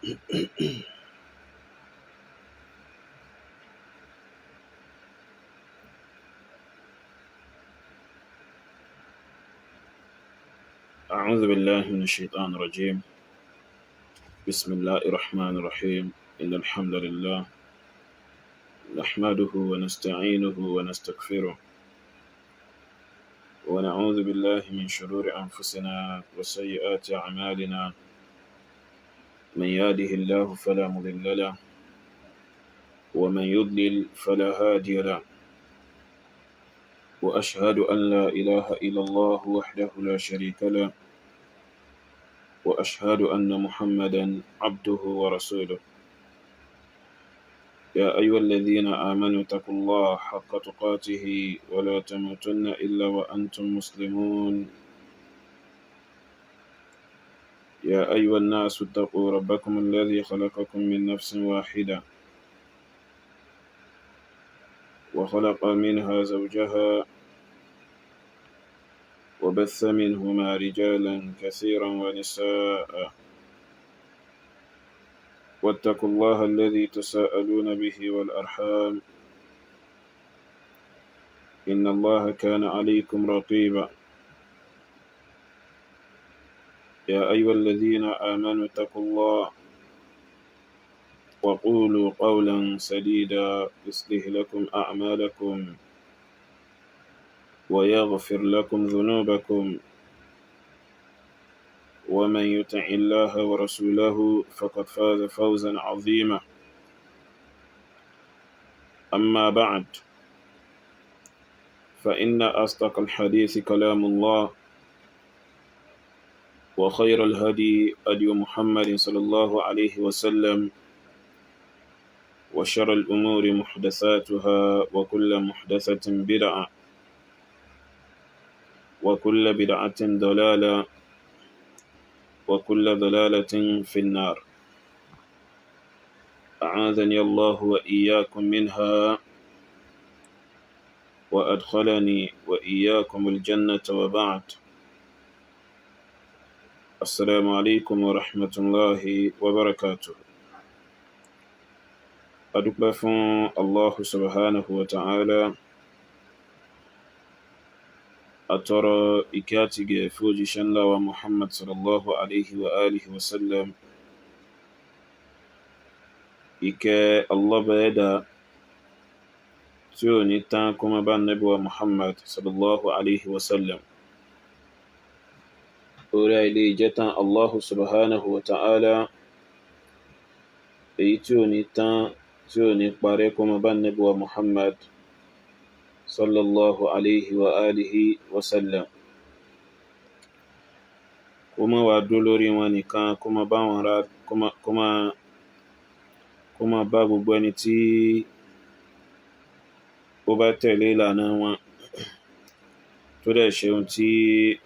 أعوذ بالله من الشيطان الرجيم. بسم الله الرحمن الرحيم. إن الحمد لله نحمده ونستعينه ونستغفره ونعوذ بالله من شرور أنفسنا وسيئات أعمالنا. من يهده الله فلا مضل له ومن يضلل فلا هادي له. وأشهد أن لا إله إلا الله وحده لا شريك له وأشهد أن محمدا عبده ورسوله. يا أيها الذين آمنوا اتقوا الله حق تقاته ولا تموتن إلا وأنتم مسلمون. يا أيها الناس اتقوا ربكم الذي خلقكم من نفس واحدة وخلق منها زوجها وبث منهما رجالا كثيرا ونساء. واتقوا الله الذي تساءلون به والأرحام إن الله كان عليكم رقيبا. يا أيها الذين آمنوا اتقوا الله وقولوا قولا سديدا يصلح لكم أعمالكم ويغفر لكم ذنوبكم ومن يطع الله ورسوله فقد فاز فوزا عظيما. أما بعد فإن أصدق الحديث كلام الله وخير الهدي هدي محمد صلى الله عليه وسلم وشر الأمور محدثاتها وكل محدثة بدعة وكل بدعة ضلالة وكل ضلالة في النار. أعاذني الله وإياكم منها وأدخلني وإياكم الجنة وبعد. السلام عليكم ورحمة الله وبركاته. أدوك فون الله سبحانه وتعالى أترى إكاتي فوجي شنلا ومحمد صلى الله عليه وآله وسلم. إكا الله بيدا سيوني تانكم بان نبوة محمد صلى الله عليه وسلم. أولئك جتا الله سبحانه وتعالى إيتوني تان سيوني باريكم بان نبوة محمد صلى الله عليه وآله وسلم. كما ودولوري وانكا كما باورا كما بابو بوانتي وباتلي لنا وان tó dẹ̀ ṣe ohun tí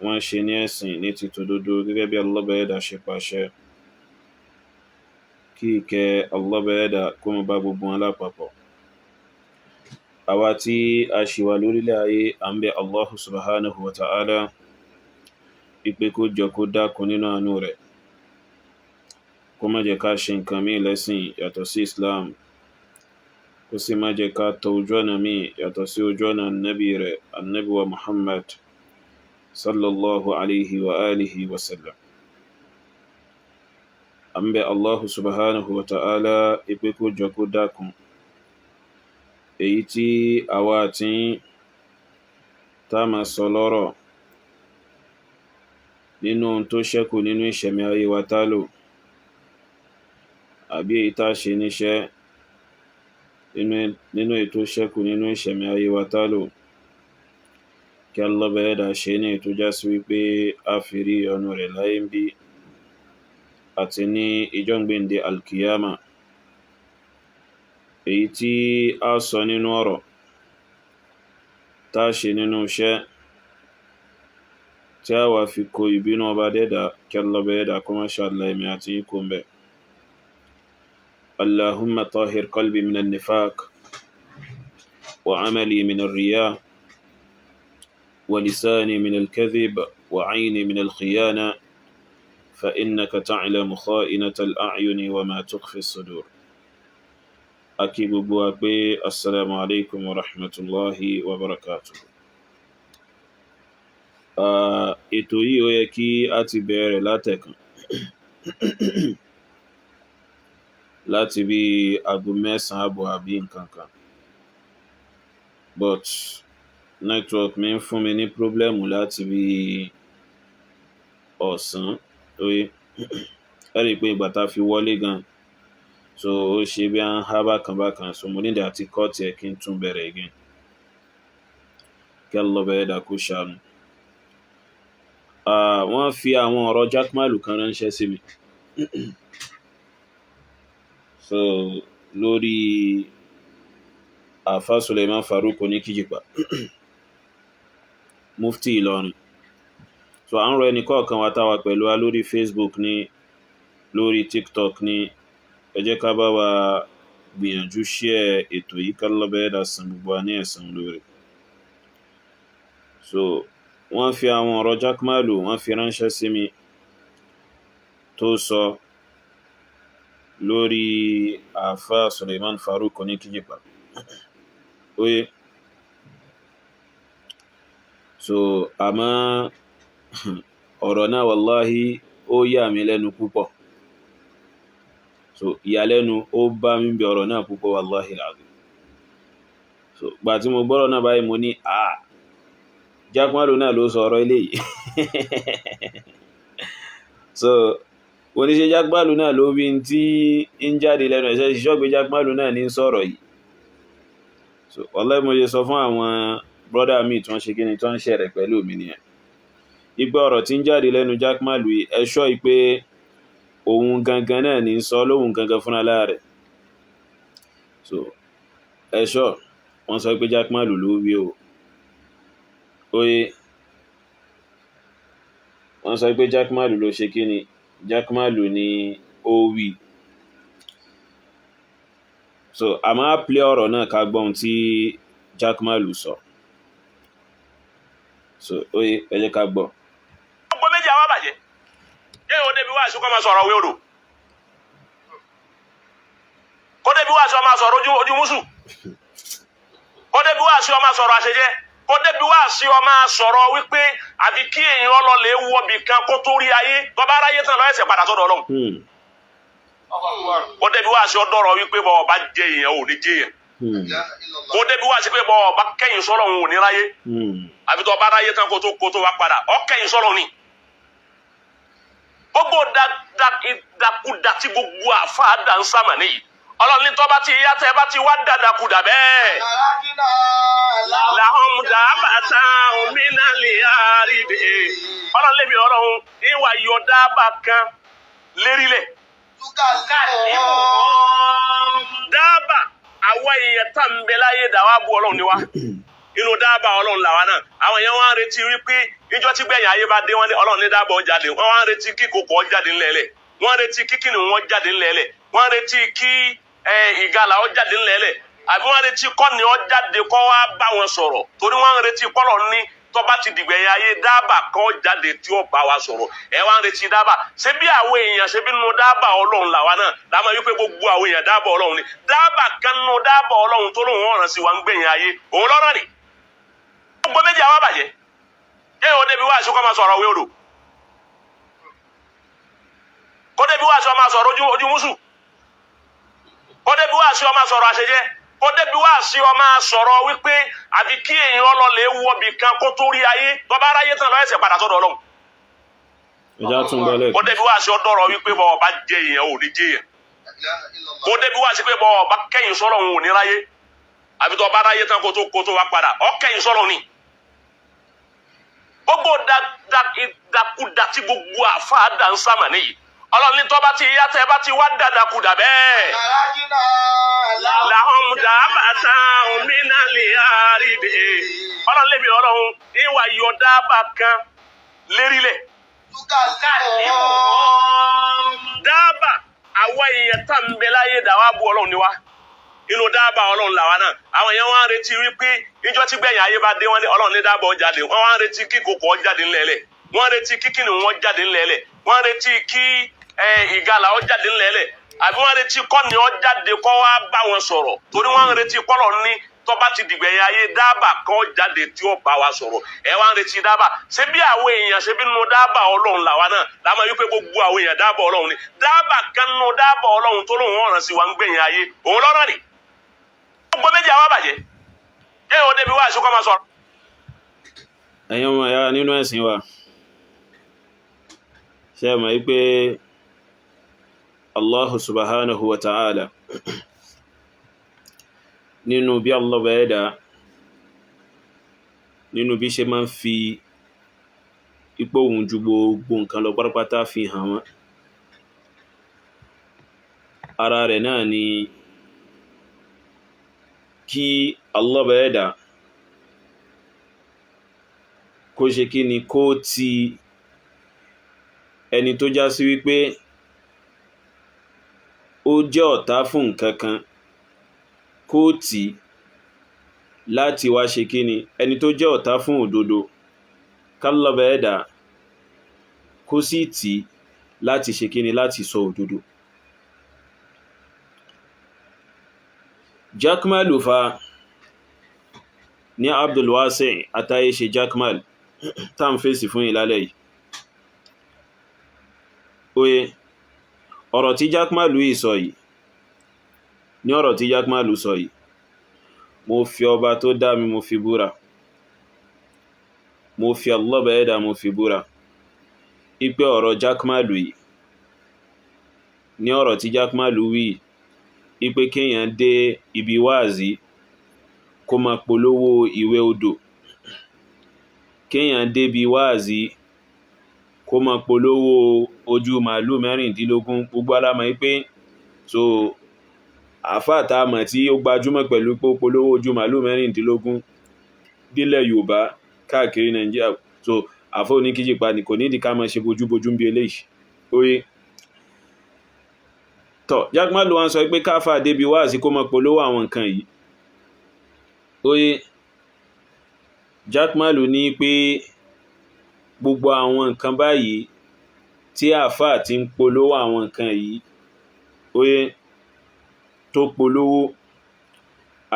wọ́n ṣe ní ẹ̀sìn ní ti tòdodo gẹ́gẹ́ bí Allah Ẹ̀dá ṣe pàṣẹ. Kí ìkẹ́ Allah Ẹ̀dá kó má bá gbogbo wọn lápapọ̀. Àwa tí a ṣì wà lórílẹ̀ ayé à ń bẹ Allah subhanahu wa ta'ala wípé kó jọ kó dákun nínú àánú rẹ̀, kó má jẹ́ ká ṣe nǹkan míì lẹ́sìn yàtọ̀ sí Islam, kó sì má jẹ́ ká tọ ojú ọ̀nà míì yàtọ̀ sí ojú ọ̀nà annabi rẹ̀, annabi wa Muhammad sallallahu alaihi wa alihi wa sallam. An bẹ Allahu subhanahu wa ta'ala ipé kó jọ kó dákun èyí tí àwa àti tá máa sọ lọ́rọ̀ nínú tó ṣẹ́kù nínú ìṣẹ̀mí ayé wa tá lò, àbí èyí tá ṣe níṣẹ́ nínú ètò ṣẹ́kù nínú ìṣẹ̀mí ayé wa tá lò, kí Allah Ẹ̀dá ṣe ní ètò já sí wípé a fi rí ọ̀nà rẹ̀ láyé ń bí àti ní ìjọ́ ìgbéǹde alkiyama. Èyí tí a sọ nínú ọ̀rọ̀ tá ṣe nínú iṣẹ́ tí a wà fi kó ìbínú ọba dẹ́dà, kí Allah Ẹ̀dá kó má ṣàlá ẹ̀mí àti ikú ń bẹ̀. Allahumma tahhir qalbi min an-nifaq wa amali min ar-riya wa lisani min al-kadhib wa ayni min al-khiyana فإنك تعلم خائنة الأعين وما تخفي الصدور. أكيد بوابي السلام عليكم ورحمة الله وبركاته. ètò yìí ó yẹ kí a ti bẹ̀rẹ̀ látẹ̀kàn láti bí aago 9 àbọ̀ àbí nǹkankan, but network mi ń fún mi ní problemu láti bí ọ̀sán oye ẹ̀rí pé ìgbà tá fi wọlé gan so ó ṣe bí a ń há bákan so mo nídà àti kọ́ọ̀tì ẹ̀ kí n tún bẹ̀rẹ̀ again kí Allah bẹ̀rẹ̀ dà kó ṣàánú. Wọ́n fi àwọn ọ̀rọ̀ Jaqmal kan ránṣẹ́ sí mi so lórí Àfá Suleiman Farouk Oníkìjìpá Mufti Ìlọrin. So à ń rọ ẹni kọ̀ọ̀kan wa tá wà pẹ̀lú wa lórí Facebook ní lórí TikTok ní ẹ jẹ́ ká bá wa gbìyànjú share ètò yìí ká Allah bẹ̀rẹ̀ dà san gbogbo wa ní ẹ̀san lórí. So wọ́n fi àwọn ọ̀rọ̀ Jaqmal wọ́n fi ránṣẹ́ sí mi tó sọ lórí Àfá Suleiman Farouk Oníkìjìpá oye so àmọ́ ọ̀rọ̀ náà wallahi ó yà mí lẹ́nu púpọ̀, so ìyàlẹ́nu ó bá mi bí ọ̀rọ̀ náà púpọ̀ wallahi alazim. So gbà tí mo gbọ́rọ̀ náà báyìí mo ní Jaqmal náà ló sọ ọ̀rọ̀ eléyìí so wọ́n ní ṣe Jaqmal náà ló bí tí ń jáde lẹ́nu ẹ̀ṣẹ́ ṣíṣọ́ pé Jaqmal náà ní sọ̀rọ̀ yìí. So wallahi mo ṣe sọ fún àwọn brọ́dà mi tí wọ́n ṣe kíni tí wọ́n ń ṣẹ̀rẹ̀ pẹ̀lú mi nìyẹn, ipé ọ̀rọ̀ tí ń jáde lẹ́nu Jaqmal ẹ ṣọ́ ipé òun gangan náà ní sọ lóhun gangan fúnra láàrẹ̀. So ẹ ṣọ́ wọ́n sọ pé Jaqmal ló wí o oye wọ́n sọ pé Jaqmal ló ṣe kíni Jaqmal ní ó wí. So a máa play ọ̀rọ̀ náà ká gbọ́n tí Jaqmal sọ. So oye ẹ jẹ́ ká gbọ́. Gbogbo méjì àwọn bàjẹ́ yẹ́ o débi wá àṣíkọ́ máa sọ̀rọ̀ wéòrò kó débi wá àṣíkọ́ máa sọ̀rọ̀ ojú músù kó débi wá àṣíkọ́ máa sọ̀rọ̀ àṣẹjẹ́ kó débi wá àṣíkọ́ máa sọ̀rọ̀ wípé àfi kí èèyàn lọ lè wọbì kan kó tó rí ayé tó bá ráyé tán lọ́yẹ̀sẹ̀ padà sọ́dọ̀ Ọlọ́run. Kó débi wá àṣíkọ́ dọ̀rọ̀ wípé bọ́ ọba jẹ èèyàn ò ní jẹ èèyàn kó débi wá àṣíkọ́ bọ́ ọba kẹ́yìn sọ́lọ̀ ò ní ráyé àbí tó bá ráyé tán kó tó wá padà ọ kẹ́yìn sọ́lọ̀ ni. Gbogbo dàkúdà tí gbogbo àfáà dà ń sámà níyì Ọlọ́run ní tó bá ti yá tẹ́ bá ti wá dàdàkúdà bẹ́ẹ̀ làwọn dàbàtà òmìnà lè àrídè Ọlọ́run lébi Ọlọ́run ìwà yọ dábà kan lérílẹ̀ dábà àwọn èèyàn tá ń bẹ láyé dàwà bú Ọlọ́run ni wá inú dábà Ọlọ́run làwa náà àwọn èèyàn wọ́n ń retí wípé ìjọ tí gbẹ̀yìn ayé bá dé wọ́n ní Ọlọ́run ní dábà ó jáde wọ́n wá ń retí kí kòkó ó jáde ńlẹ̀ẹ́lẹ̀ wọ́n ń retí kí kìnnìún ó jáde ńlẹ̀ẹ́lẹ̀ wọ́n ń retí kí ìgalà ó jáde ńlẹ̀ẹ́lẹ̀ àbí wọ́n ń retí kọ́ni ó jáde kọ́ wá bá wọn sọ̀rọ̀ torí wọ́n ń retí kọ́lọ̀ ní tó bá ti dìgbẹ̀yìn ayé dábà kan jáde tí ó bá wa sọ̀rọ̀ ẹ wá ń retí dábà ṣé bí àwọn èèyàn ṣe bí nínú dábà Ọlọ́run làwa náà láàmú wípé gbogbo àwọn èèyàn dábà Ọlọ́run ni dábà kan nínú dábà Ọlọ́run tó lóun ọ̀ràn sí wa ń gbẹ̀yìn ayé òun lọ́rọ̀ ni. Gbogbo méjì àwọn bàjẹ́ yẹ́ o débi wá àṣíkọ́ máa sọ̀rọ̀ wéòrò kó débi wá àṣíkọ́ máa sọ̀rọ̀ ojú músù kó débi wá àṣíkọ́ máa sọ̀rọ̀ àṣẹjẹ́ kó débi wá àṣíkọ́ máa sọ̀rọ̀ wípé àfi kí èèyàn lọ lè wọbì kan kó tó rí ayé tó bá ráyé tán lọ́yẹ̀sẹ̀ padà sọ́dọ̀ Ọlọ́run. Kó débi wá àṣíkọ́ dọ̀rọ̀ wípé bọ́ ọba jẹ èèyàn ò ní jẹ èèyàn kó débi wá àṣíkọ́ bọ́ ọba kẹ́yìn sọ́lọ̀ ò ní ráyé àfi tó bá ráyé tán kó tó wá padà ọ kẹ́yìn sọ́lọ̀ ni. Gbogbo dàkúdà tí gbogbo àfáà dà ń sámà níyì Ọlọ́run ní tó bá ti yá tẹ́ bá ti wá dàdàkúdà bẹ́ẹ̀ làwọn dàbàtà òmìnà lè àrídè Ọlọ́run lébi Ọlọ́run ìwà yọ dábà kan lérílẹ̀ dábà àwọn èèyàn tá ń bẹ láyé dàwà bú Ọlọ́run ni wá inú dábà Ọlọ́run làwa náà àwọn èèyàn wọ́n ń retí wípé ìjọ tí gbẹ̀yìn ayé bá dé wọ́n ní Ọlọ́run ní dábà ó jáde wọ́n wá ń retí kí kòkó ó jáde ńlẹ̀ẹ́lẹ̀ wọ́n retí kíkí ni wọ́n jáde ńlẹ̀ẹ́lẹ̀ wọ́n retí kí ìgalà ó jáde ńlẹ̀ẹ́lẹ̀ àbí wọ́n retí kọ́ni ó jáde kọ́ wá bá wọn sọ̀rọ̀ torí wọ́n retí kọ́lọ̀ ní tó bá ti dìgbẹ̀yìn ayé dábà kan jáde tí ó bá wa sọ̀rọ̀ ẹ wá ń retí dábà ṣé bí àwọn èèyàn ṣe bí nínú dábà ọlọ́run làwa náà láwọn yìí pé gbogbo àwọn èèyàn dábà ọlọ́run ni dábà kan nínú dábà ọlọ́run tó lóun ọ̀ràn sí wa ń gbẹ̀yìn ayé òun lọ́rọ̀ ni gbogbo méjì àwọn àbàjẹ́ ẹ ò débi wá àṣekọ́ máa sọ̀rọ̀. ẹ̀yin ọmọ ẹ̀yà nínú ẹ̀sìn wa ṣe mọ̀ pé Allahu subhanahu wa ta'ala nínú bí Allah bẹ̀ẹ́dà nínú bí ṣe máa ń fi ipò òun ju gbogbo nǹkan lọ pátápátá fi hàn wọ́n ara rẹ̀ náà ni kí Allah bẹ̀ẹ́dà kó ṣe kí ni kó ti ẹni tó já sí wípé ó jẹ́ ọ̀tá fún nǹkan kan kó tì láti wá ṣe kíni ẹni tó jẹ́ ọ̀tá fún òdodo kálọ́bẹ̀ ẹ̀dà kó sì tì láti ṣe kíni láti sọ òdodo. Jakmal fa ní Abdulwasi àtàyè ṣe Jakmal tán fèsì fún ìlálẹ̀ yìí oye ọ̀rọ̀ tí Jakmal yìí sọ yìí ní ọ̀rọ̀ tí Jakmal sọ yìí mo fi ọba tó dá mi mo fi búra mo fi Allah bẹ̀ẹ́dà mo fi búra ipe ọ̀rọ̀ Jakmal yìí ní ọ̀rọ̀ tí Jakmal wí ipe kéèyàn dé ibi wáàzí kó máa polówó ìwé odò kéèyàn dé ibi wáàzí kó máa polówó ojú màálù 16 gbogbo alámọ̀ wípé so àfáàtà àmọ̀ tí ó gbajúmọ̀ pẹ̀lú pé ó polówó ojú màálù 16 dílẹ̀ Yorùbá káàkiri Nàìjíríà so àfọ́ oníkíjìpá ní kò nídìí ká máa ṣe bójúbójú ń bí eléyìí oye tọ́ Jakmal wá ń sọ pé káfà débi wáàsí kó máa polówó àwọn nǹkan yìí oye Jakmal ní pé gbogbo àwọn nǹkan báyìí tí àfáà ti ń polówó àwọn nǹkan yìí oye tó polówó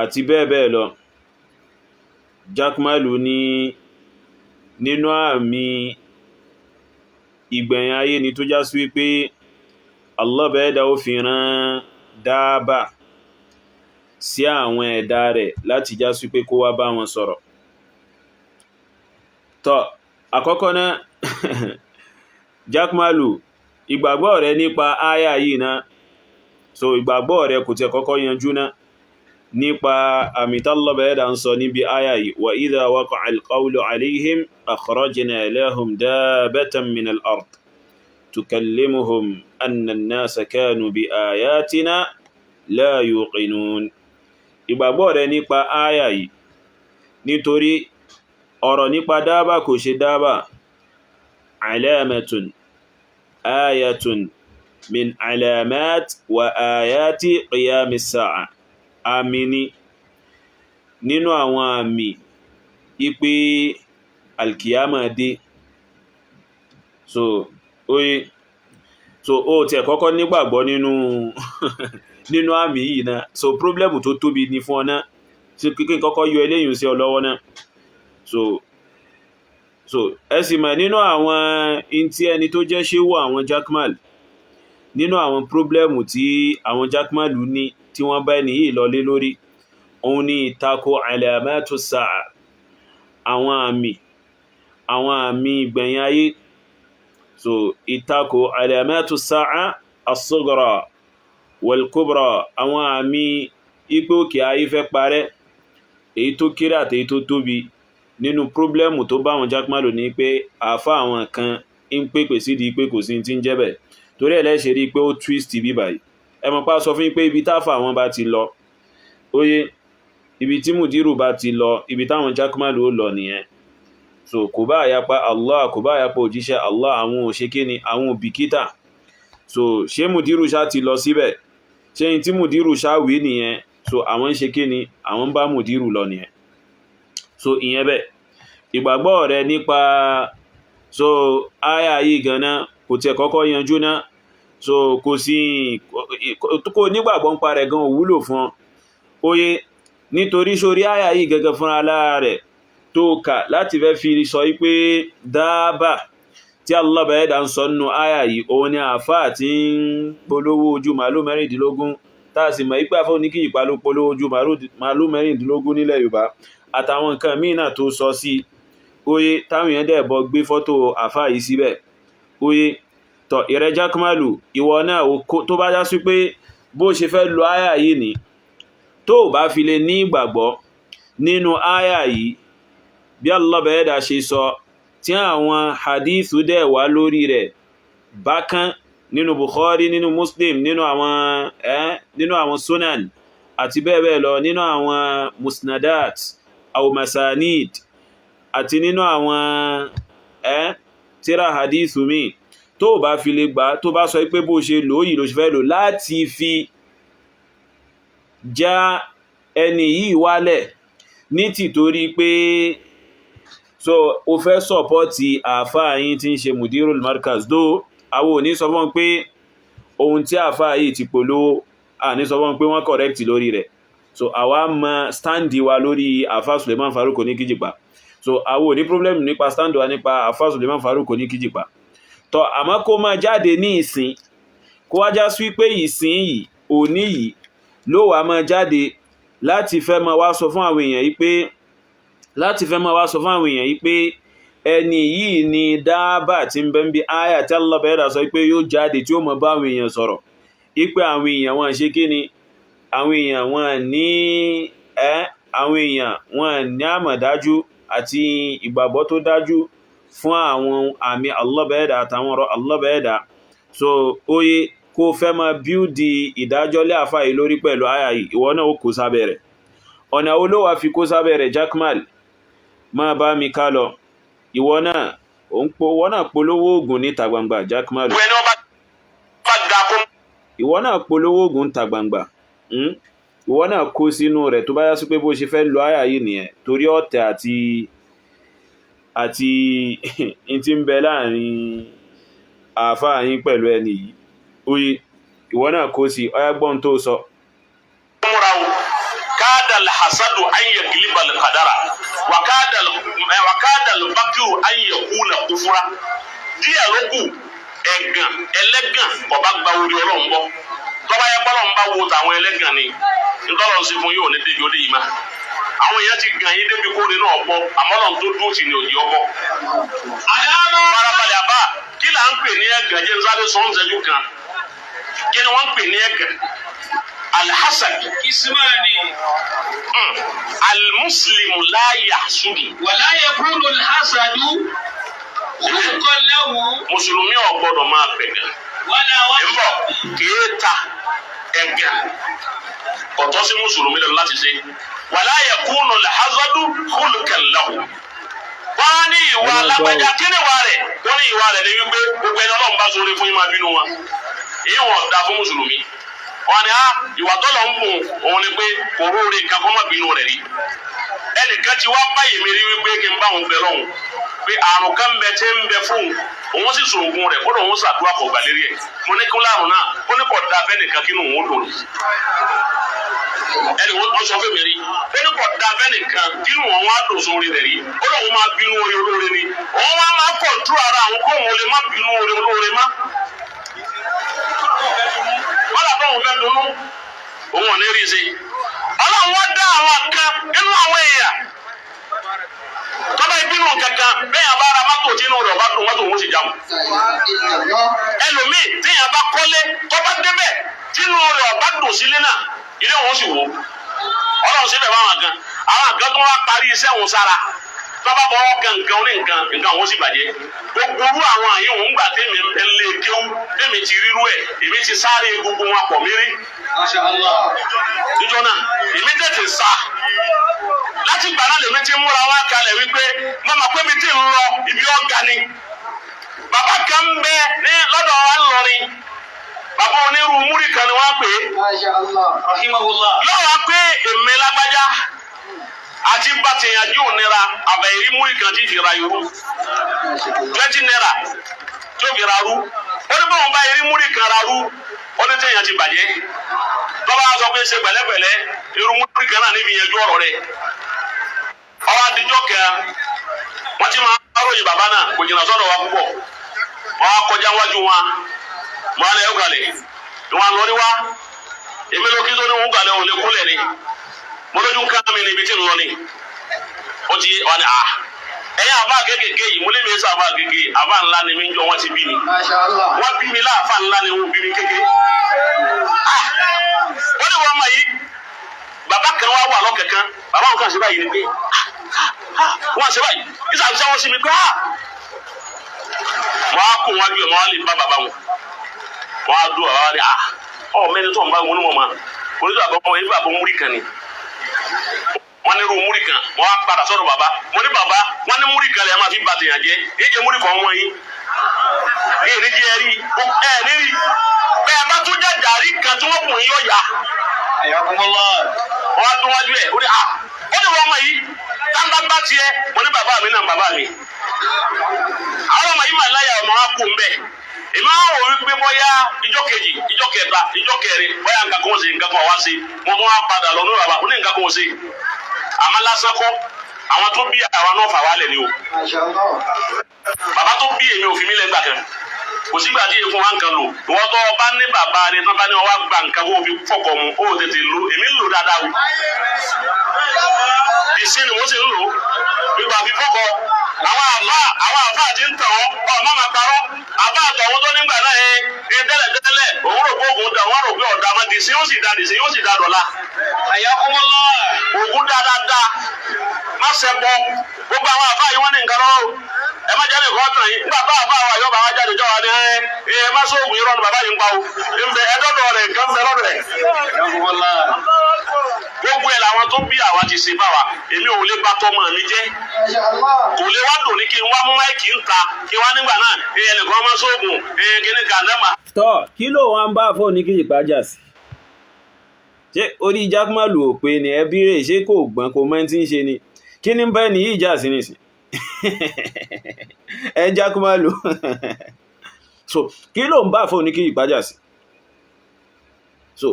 àti bẹ́ẹ̀ bẹ́ẹ̀ lọ Jakmal ní nínú àmì ìgbẹ̀yìn ayé ni tó já sí wípé Allah bẹ̀ẹ́dà ó fi rán dáàbà sí àwọn ẹ̀dá rẹ̀ láti já sí pé kó wá bá wọn sọ̀rọ̀ tọ́ àkọ́kọ́ náà Jakmal ìgbàgbọ́ rẹ̀ nípa áyà yìí náà so ìgbàgbọ́ rẹ̀ kò tẹ́ kọ́kọ́ yanjú náà nípa àmì Allah bẹ̀ẹ́dà ń sọ níbi áyà yìí wa idha waqa'a al-qawlu alayhim akhrajna lahum dabbatan min al-ard tukallimuhum anna an-nasa kanu bi ayatina la yuqinun ìgbàgbọ́ rẹ̀ nípa áyà yìí nítorí ọ̀rọ̀ nípa dábà kò ṣe dábà alamatun ayatun min alamat wa ayati qiyamis sa'a àmì ni nínú àwọn àmì ipe alkiyama dé so oye so ó tẹ́ kọ́kọ́ nígbàgbọ́ nínú àmì yìí náà so problemu tó tóbi ní fún ọ náà tí kíkín kọ́kọ́ yọ eléyìn sí ọ lọ́wọ́ náà so ẹsì mọ̀ nínú àwọn intí ẹni tó jẹ́ ṣéwò àwọn Jakmal nínú àwọn problemu tí àwọn Jakmal ní tí wọ́n bá ẹni yìí lọlé lórí òun ni ìtakò alamatu sa'a àwọn àmì ìgbẹ̀yìn ayé so ìtakò alamatu sa'a as-sughra wal-kubra àwọn àmì ipò òkè ayé fẹ́ parẹ́ èyí tó kéré àti èyí tó tóbi nínú problemu tó bá wọn Jakmal ní pé àfá àwọn kan ń pèpè sí di pé kò sí tí ń jẹ́bẹ̀ torí ẹlẹ́ṣẹ̀ rí pé ó twist bí báyìí ẹmọ̀pá sọ fún pé ibi táfà wọn bá ti lọ óyé ibi tí mùdírù bá ti lọ ibi táwọn Jakmal ó lọ nìyẹn so kò bá àyapa Allah kò bá àyapa òjíṣẹ́ Allah àwọn òṣèkéni àwọn òbìkítà so ṣé mùdírù ṣá ti lọ síbẹ̀ ṣé tí mùdírù ṣá wí nìyẹn so àwọn ṣe kíni àwọn bá mùdírù lọ nìyẹn so ìyẹn bẹ́ẹ̀ ìgbàgbọ́ rẹ nípa so aya yìí gan-an kò tiẹ̀ kọ́kọ́ yanjú náà so kò sí kò nígbàgbọ́ ń parẹ̀ gan òwúlò fún ọ oye nítorí sórí aya yìí gẹ́gẹ́ fúnra lára rẹ̀ tó kà láti fẹ́ fi sọ pé dáàbà tí Allah bẹ̀ẹ́dà ń sọ nínú aya yìí òun ni àfáà tí ń polówó ojú màálù mẹ́rìndínlógún táà sì mọ̀ ipé àfọ́ oníkìyì palú polówó ojú màálù mẹ́rìndínlógún nílẹ̀ Yorùbá àtàwọn nǹkan míì náà tó sọ sí oye táwọn èèyàn dẹ̀ bọ́ gbé fọ́tò àfáà yìí síbẹ̀ oye tọ̀ ìrẹ́ Jakmalu ìwọ náà tó bá já sí pé bó ṣe fẹ́ lo aya yìí ni tó bá fi lè ní ìgbàgbọ́ nínú aya yìí bí Allah bẹ̀ẹ́dà ṣe sọ tí àwọn hadithu dẹ̀ wá lórí rẹ̀ bákan nínú Bukhari nínú Muslim nínú àwọn sunan àti bẹ́ẹ̀ bẹ́ẹ̀ lọ nínú àwọn musnadat aw masanid àti nínú àwọn tírà hadithu mi tó bá fi lè gbà tó bá sọ pé bó ṣe lò yìí ló ṣe fẹ́ lò láti fi já ẹni yìí wálẹ̀ ní tìtorí pé so o fẹ́ sọpọ́tì àfáà yìí tí ń ṣe mudirul markaz dó àwọn ò ní sọ fún pé ohun tí àfáà yìí ti polówó à ní sọ fún pé wọ́n correct lórí rẹ̀ so àwa mọ standi wa lórí àfáà Suleiman Farouk Oníkíjìpá so àwọn ò ní problem nípa standi wa nípa àfáà Suleiman Farouk Oníkíjìpá tọ́ àmọ́ kó máa jáde ní ìsìn kó wájá sí pé ìsìn yìí òní yìí ló wà máa jáde láti fẹ́ máa wá sọ fún àwọn èèyàn yìí pé ẹni yìí ni dáàbà tí ń bẹ ń bí áyà tí Allah bẹ̀ẹ́dà sọ pé yóò jáde tí ó mọ̀ bá àwọn èèyàn sọ̀rọ̀ ipé àwọn èèyàn wọn ṣe kí ni àwọn èèyàn wọn ní àmọ̀dájú àti ìgbàgbọ́ tó dájú fún àwọn àmì Allah bẹ̀ẹ́dà àtàwọn ọ̀rọ̀ Allah bẹ̀ẹ́dà so oye kó fẹ́ máa bíúdì ìdájọ́ lé àfáà yìí lórí pẹ̀lú áyà yìí ìwọ náà ó kó sábẹ́ rẹ̀ ọ̀nà olówà fi kó sábẹ́ rẹ̀ Jakmal máa bá mi ká lọ ìwọ náà polówó oògùn níta gbangba Jakmal ìwọ náà polówó oògùn níta gbangba ìwọ náà kó sínú rẹ̀ tó bá yá sí pé bó ṣe fẹ́ lo àyà yìí nìyẹn torí ọ̀tẹ̀ àti in ti ń bẹ láàrin àáfàá yín pẹ̀lú ẹni yìí oye ìwọ náà kó sí ọyágbọ́n tó sọ. kada alhasadu an yagliba alqadara wa kada albakiru an yakuna kufura díẹ̀ ló kù ẹ̀gàn ẹlẹ́gàn kò bá gba orí Ọlọ́run bọ́ tọ́ba yẹ bọ́lọ̀ ń bá wo tàwọn ẹlẹ́gàn ni ntọ́lọ́ sí fún yóò ní débi ó lè yìí má àwọn èèyàn ti gàn yín débi kóre náà bọ́ àmọ́ lọ́n tó dúró sí ni òjì ọkọ. farabalẹ̀ àbá kí là ń pè ní ẹ̀gàn jẹ́ nsáré sọ́ńsẹ́jú kan kí ni wọ́n ń pè ní ẹ̀gàn alhasad ismani almuslimu la yahsudu wala yakunu alhasadu khuluqan lahu mùsùlùmí ò gbọ́dọ̀ máa pẹ̀gàn wala ẹ̀mbọ̀ kéèta ẹ̀gàn ọ̀tọ̀ sí mùsùlùmí lẹ́nu láti ṣe wala yakunu alhasadu khuluqan lahu wọ́n ní ìwà alágbájá kí ni ìwà rẹ̀ wọ́n ní ìwà rẹ̀ ní wípé gbogbo ẹni Ọlọ́run bá sóore fún yín máa bínú wọn èyí wọ́n dá fún mùsùlùmí wọ́n ní ìwà tọ́lọ̀ ń bùn òun ni pé kò róore nǹkan kọ́ mọ́ bínú rẹ̀ rí ẹnìkan ti wá báyìí mi rí wípé kí n bá òun bẹ lọ́hùn pé àrùn kan bẹ tí ń bẹ fóun òun sì sòògùn rẹ̀ kódà òun ṣàdúrà kò gbà lérí ẹ̀ mo ní kí láàrùn náà ó ní kò da fẹ́nìkan kí inú òun dùn ẹnì wọ́n sọ fún mi rí ó ní kò da fẹ́nìkan kí inú òun á dùn sórí rẹ̀ rí ó lóun máa bínú orí olóore ni òun wá máa kọ̀ǹtú ara àwọn kóun lè má bínú orí olóore má wọ́n làbọ̀ òun fẹ́ dunnú òun ò ní rí i sí Ọlọ́run wá dá àwọn kan nínú àwọn èèyàn tọ́ba ìbínú kankan bẹ́ẹ̀ yẹn bá ra mọ́tò tí inú rẹ̀ ọba dùn mọ́tò òun sì jáwọ́ ẹlòmíì téèyàn bá kọ́lé tọ́ba débẹ̀ tí inú rẹ̀ ọba dùn sílé náà ilé òun sì wò Ọlọ́run síbẹ̀ fáwọn kan àwọn kan tó wá parí iṣẹ́ òun sára tọ́ba bọ́ gangan ní nǹkan òun sì bàjẹ́ gbogbo orú àwọn àyè òun gbà tèmi ń lé kéwú tèmi ti rírú ẹ̀ èmi ti sáré gbogbo wọn pọ̀ mérí níjọ́ náà èmi tètè sá láti gbà náà lèmi ti múra wá kalẹ̀ wípé mọ́mọ́ pé mi ti ń lọ ibi ọ̀gá ni bàbá kan ń bẹ ní lọ́dọ̀ wa ńlọrin bàbá onírú múrí kan ni wọ́n pè é lọ́wọ́ pé èmi lágbájá àti bá ti yanjú ònira àbẹ̀yẹ̀rí múrí kan tí fi ra irú 20 naira tí ó fi ra rú ó ní báwọn bá yẹrí múrí kan ra rú ó ní tẹ̀yàn ti bàjẹ́ bàbá sọ pé ṣe pẹ̀lẹ́pẹ̀lẹ́ irú múrí kan náà níbi yanjú ọ̀rọ̀ rẹ̀ ọwọ́ adijọ́ kẹ́ wọ́n ti máa ń ròyìn bàbá náà kò jìnnà sọ́dọ̀ wa púpọ̀ wọ́n á kọjá wájú wọn mọ́ alẹ́ ọ̀gàlẹ̀ ìwọ̀n lórí wa èmi ló kí tó ní wọn gàlẹ́ òun lè kúnlẹ̀ ni mo lójú ká mi níbi tí ń lọ ni ó ti wà ní ẹ̀yà àbá kékèké yìí mo lé mi sọ àbá kékèké àbá ńlá ni mi ń jọ wọ́n ti bí mi wọ́n bí mi láàfà ńlá ni wọ́n bí mi kéke wọ́n ní wọ́n mọ̀ yìí bàbá kan wá wà lọ́kẹ̀kan bàbá wọn kàn sí báyìí ni pé wọ́n ṣe báyìí ìsàbí sáwọn sí mi pé wọ́n á kó wọn bí wọ́n á lè bá bàbá wọn wọ́n á dún bàbá wọn ni mẹ́ni tó ń bá wọn ní wọn mọ́ onídùú àbọ̀mọ́ yìí bàbá múrí kan ni wọ́n ní irú múrí kan wọ́n á padà sọ́dọ̀ bàbá mo ní bàbá wọ́n ní múrí kan lè máa fi ba tèèyàn jẹ́ èyí jẹ́ múrí kan wọ́n yín èyí ní jẹ́ rí ẹ̀ nírí bẹ́ẹ̀ bá tún jẹ́ jàrí kan tí wọ́n kùn yín yọ̀yà wọ́n á tún wájú ẹ̀ ó ní wọ́n mọ̀ yìí táńbà bá tiẹ̀ mo ní bàbá mi náà bàbá mi àwọn ọmọ yìí mà láyà ọmọ wa kù ń bẹ̀ èmi àwọn wò wípé bóyá ìjọ kejì ìjọ kẹta ìjọ kẹrin bóyá nǹkan kan ó ṣe nǹkan kan wá sí mo tún wá padà lọ ní bàbá ó ní nǹkan kan ó ṣe àmọ́ lásán kọ́ àwọn tó bí àwa náà fà wálẹ̀ ni o bàbá tó bí èmi ò fi mí lẹ́gbàá kan kò sígbà tí èèfún wa nǹkan lò ìwọ́n tó bá ní bàbá rẹ tó bá ní wọn wá gba nǹkan kó o fi fọkọ̀ mu ó tètè lò èmi ń lò dáadáa o ìsìn ni wọ́n sì ń lò nígbà fi fọkọ̀ àwọn àfà àti ń tàn ọ́ má máa parọ́ àbá àtọ̀wọ́ tó nígbà náà ẹ tẹ́lẹ̀ òun rò pé ògùn dà wọ́n rò pé ọ̀dà máa dìsín yóò sì dà dọ̀la. àyàkùnmọ́lá ògùn dáadáa má ṣe bọ gbogbo àwọn àfà yìí wọ́n ní nǹkan lọ́wọ́ ẹ má jáde kọ́ tàn yín nígbà bá àfà wa yọba wa jáde jọ wa ní ẹ má sọ ògùn irọ́ ni bàbá yìí ń pa o ǹbẹ ẹdọ́dọ̀ rẹ̀ nǹkan bẹ lọ́dọ̀ rẹ̀. gbogbo ẹ̀ làwọn tó bí àwa ti ṣe bá wa èmi ò lè bá tọmọ mi jẹ́ kò lè wá dùn ní kí n wá mú máìkì ń ta kí wá nígbà náà ẹnìkan máa sóògùn kíní gàdámà. tọ́ kí ló wá ń bá fóònù kí ìpájà sí ṣé orí jákèmálù ò pé ni ẹbí rẹ̀ ṣé kò gbọ́n kò mọ́ tí ń ṣe ni kí ní bẹ́ẹ̀ ni yìí jà sí nìsín ẹ jákèmálù so kí ló ń bá fóònù kí ìpájà sí so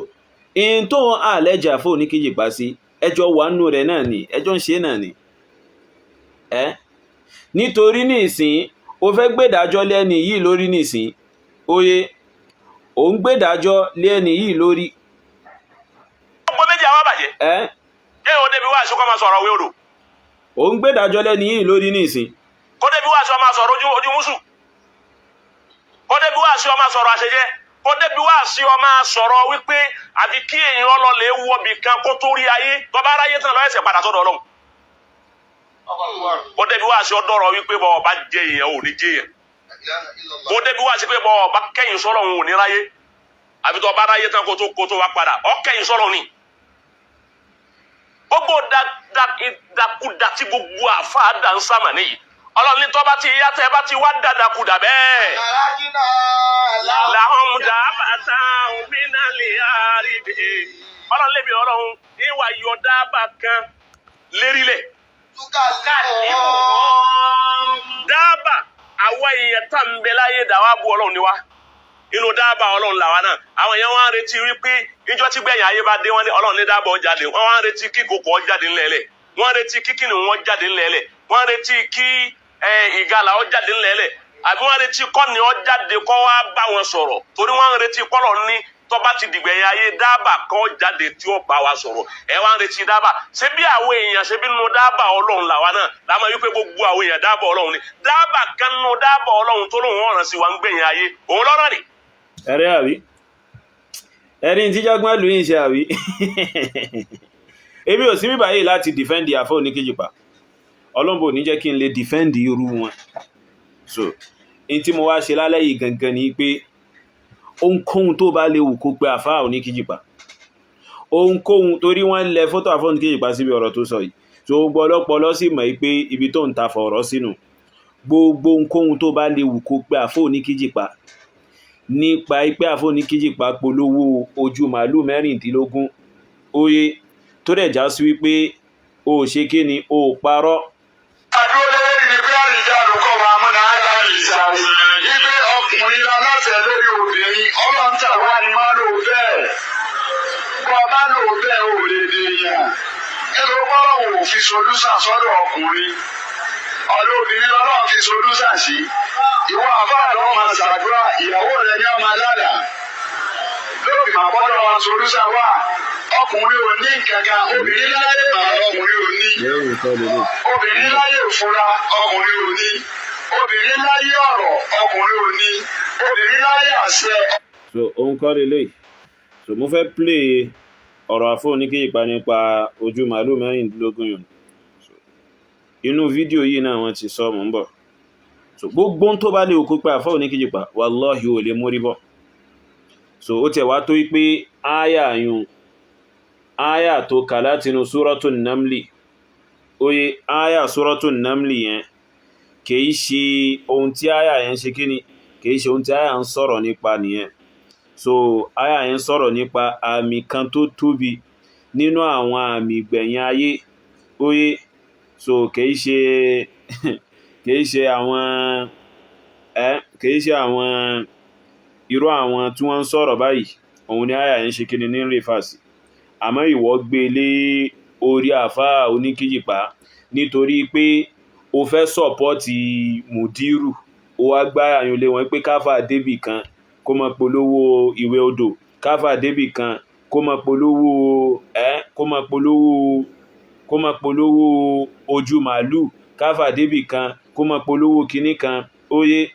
in tó ń àlẹ́jà fóònù kí ìpá sí ẹjọ́ wà nù rẹ̀ náà ni ẹjọ́ ń ṣe náà ni nítorí nísìn o fẹ́ gbẹ́dájọ́ lẹ́ni yìí lórí nísìn oye o ń gbẹ́dájọ́ lẹ́ni yìí lórí. ọgbọ́n méjì àwọn bàjẹ́ jẹ́ ìwọ́n débi wá aṣọ kọ́ máa sọ̀rọ̀ wéèrò. o ń gbẹ́dájọ́ lẹ́ni yìí lórí nísìn. kó débi wá aṣọ máa sọ̀rọ̀ ojú mùsù kó débi wá aṣọ máa sọ̀rọ̀ àṣejẹ́ kó débi wá aṣọ máa sọ̀rọ̀ wípé àbí kí èèyàn lọ lè wọ̀bì kan kó tó rí ayé tọ́ba aráyé tán lọ́ọ́ ẹ̀sẹ̀ padà sọ́dọ̀ Ọlọ́run kó débi wá sí ọdọọrọ wípé bọ ọba jẹ èèyàn ò ní jẹ èèyàn kó débi wá sí pé bọ ọba kẹyìn sọ̀rọ̀ òun ò ní ráyé àbí tó ọba ráyé tán kó tó wá padà ọ kẹyìn sọ̀rọ̀ ni gbogbo dàkúdà tí gbogbo àfáà dà ń sàmà nìyí Ọlọ́run ní tọ́ba tí ìyá tẹ́ bá ti wá dàdàkúdà bẹ́ẹ̀ làwọn dàbàtà òmìnira lè àrídè Ọlọ́run lébi Ọlọ́run ìwà yọ̀dábà kan lérílẹ̀ dábà àwa èèyàn tá ń bẹ láyé dàwa bu Ọlọ́run ni wá inú dábà Ọlọ́run làwa náà àwọn èèyàn wọn á retí wípé ìjọ tí gbẹ̀yìn ayé bá dé wọn ní Ọlọ́run ní dábà ó jáde wọn á retí kí kòkó jáde ńlẹ̀ẹ́lẹ̀ wọn á retí kí kìnìún wọn jáde ńlẹ̀ẹ́lẹ̀ wọn á retí kí ìgalà ó jáde ńlẹ̀ẹ́lẹ̀ àbí wọn á retí kọ́ni ó jáde kọ́ wá bá wọn sọ̀rọ̀ torí wọn á retí kọ́lọ̀ ní tọ́ba ti dìgbẹ̀yìn ayé dábà kan jáde tí ó bá wa sọ̀rọ̀ ẹ wá ń retí dábà ṣé bí àwọn èèyàn ṣe bí nínú dábà Ọlọ́run làwa náà láwọn yìí pé gbogbo àwọn èèyàn dábà Ọlọ́run ni dábà kan nínú dábà Ọlọ́run tó lóun ọ̀ràn sí wa ń gbẹ̀yìn ayé òun lọ́rọ̀ ni. ẹ̀rẹ́ àbí ẹ̀rí tí jágbọ́n yìí ṣe àbí èmi ò sí bíbá yìí láti dìfẹ́ǹdì àfọ́ oníkejìpá Ọlọ́run ní jẹ́ kí n lè dìfẹ́ǹdì irú wọn so in tí mo wá ṣe lálẹ́ yìí gangan ni pé ohunkóhun tó bá léwu kó pé àfáà oníkíjìpá ohunkóhun torí wọ́n lẹ fọ́tò àfáà oníkíjìpá síbi ọ̀rọ̀ tó sọ yìí tó gbogbo ọlọ́pọlọ sì mọ̀ pé ibi tó ń ta fọ̀rọ̀ sínú gbogbo ohunkóhun tó bá léwu kó pé àfáà oníkíjìpá nípa pé àfáà oníkíjìpá polówó ojú màálù 16 oye tó dẹ̀ já sí wípé ó ṣe kí ni ó parọ́. Adúlé ní bí àríjà lókọ̀ wa mú náà dá lè sáré. Ibi ọkùnrin aláṣẹ lórí obìnrin, ọlọ́ntà wà ní máa lò bẹ́ẹ̀. Bọ́ bá lò bẹ́ẹ̀ ò lè dè yàn. Nítorí bọ́lọ̀ wò fi solúsà sọ́dọ̀ ọkùnrin. Ọ̀dọ̀ obìnrin lọ́lọ́run fi solúsà sí. Ìwọ àfáà lọ́ máa ṣàdúrà, ìyàwó rẹ̀ ní ọmọ aládà. Lóògì máa bọ́dọ̀ wọn solúsà wà. Ọkùnrin ò ní nǹkankan, obìnrin láyé màá ọkùnrin ò ní. Obìnrin láyé ìfura, ọkùnrin ò ní. Obìnrin láyé ọ̀rọ̀, ọkùnrin ò ní. Obìnrin láyé àṣẹ. So òun kọ́ lélẹ̀. So mo fẹ́ play ọ̀rọ̀ àfọ́ oníkéyìpá nípa ojú màálù 16 yìí. So inú fídíò yìí náà wọ́n ti sọ mọ́ ń bọ̀. So gbogbo tó bá lè òkú pé àfọ́ oníkéyìpá wallahi ò lè mórí bọ̀. So ó tẹ̀ wá tó pé áyà tó kà látinú Suratul Namli. Oye áyà Suratul Namli yẹn kìí ṣe ohun tí áyà yẹn ṣe kíni, kìí ṣe ohun tí áyà ń sọ̀rọ̀ nípa nìyẹn. So áyà yẹn sọ̀rọ̀ nípa àmì kan tó tóbi nínú àwọn àmì ìgbẹ̀yìn ayé. Oye so kìí ṣe àwọn irú àwọn tí wọ́n ń sọ̀rọ̀ báyìí, òun ni áyà yẹn ṣe kíni ní rìfàsì. Àmọ́ ìwọ gbé lé orí àfáà oníkéyìpá nítorí pé o fẹ́ sọ̀pọ́tì mùdírù, ó wá gbáyà yín lé wọn pé káfà débì kan kó mọ polówó ìwé odò, káfà débì kan kó mọ polówó ojú màálù, káfà débì kan kó mọ polówó kinní kan. Óyé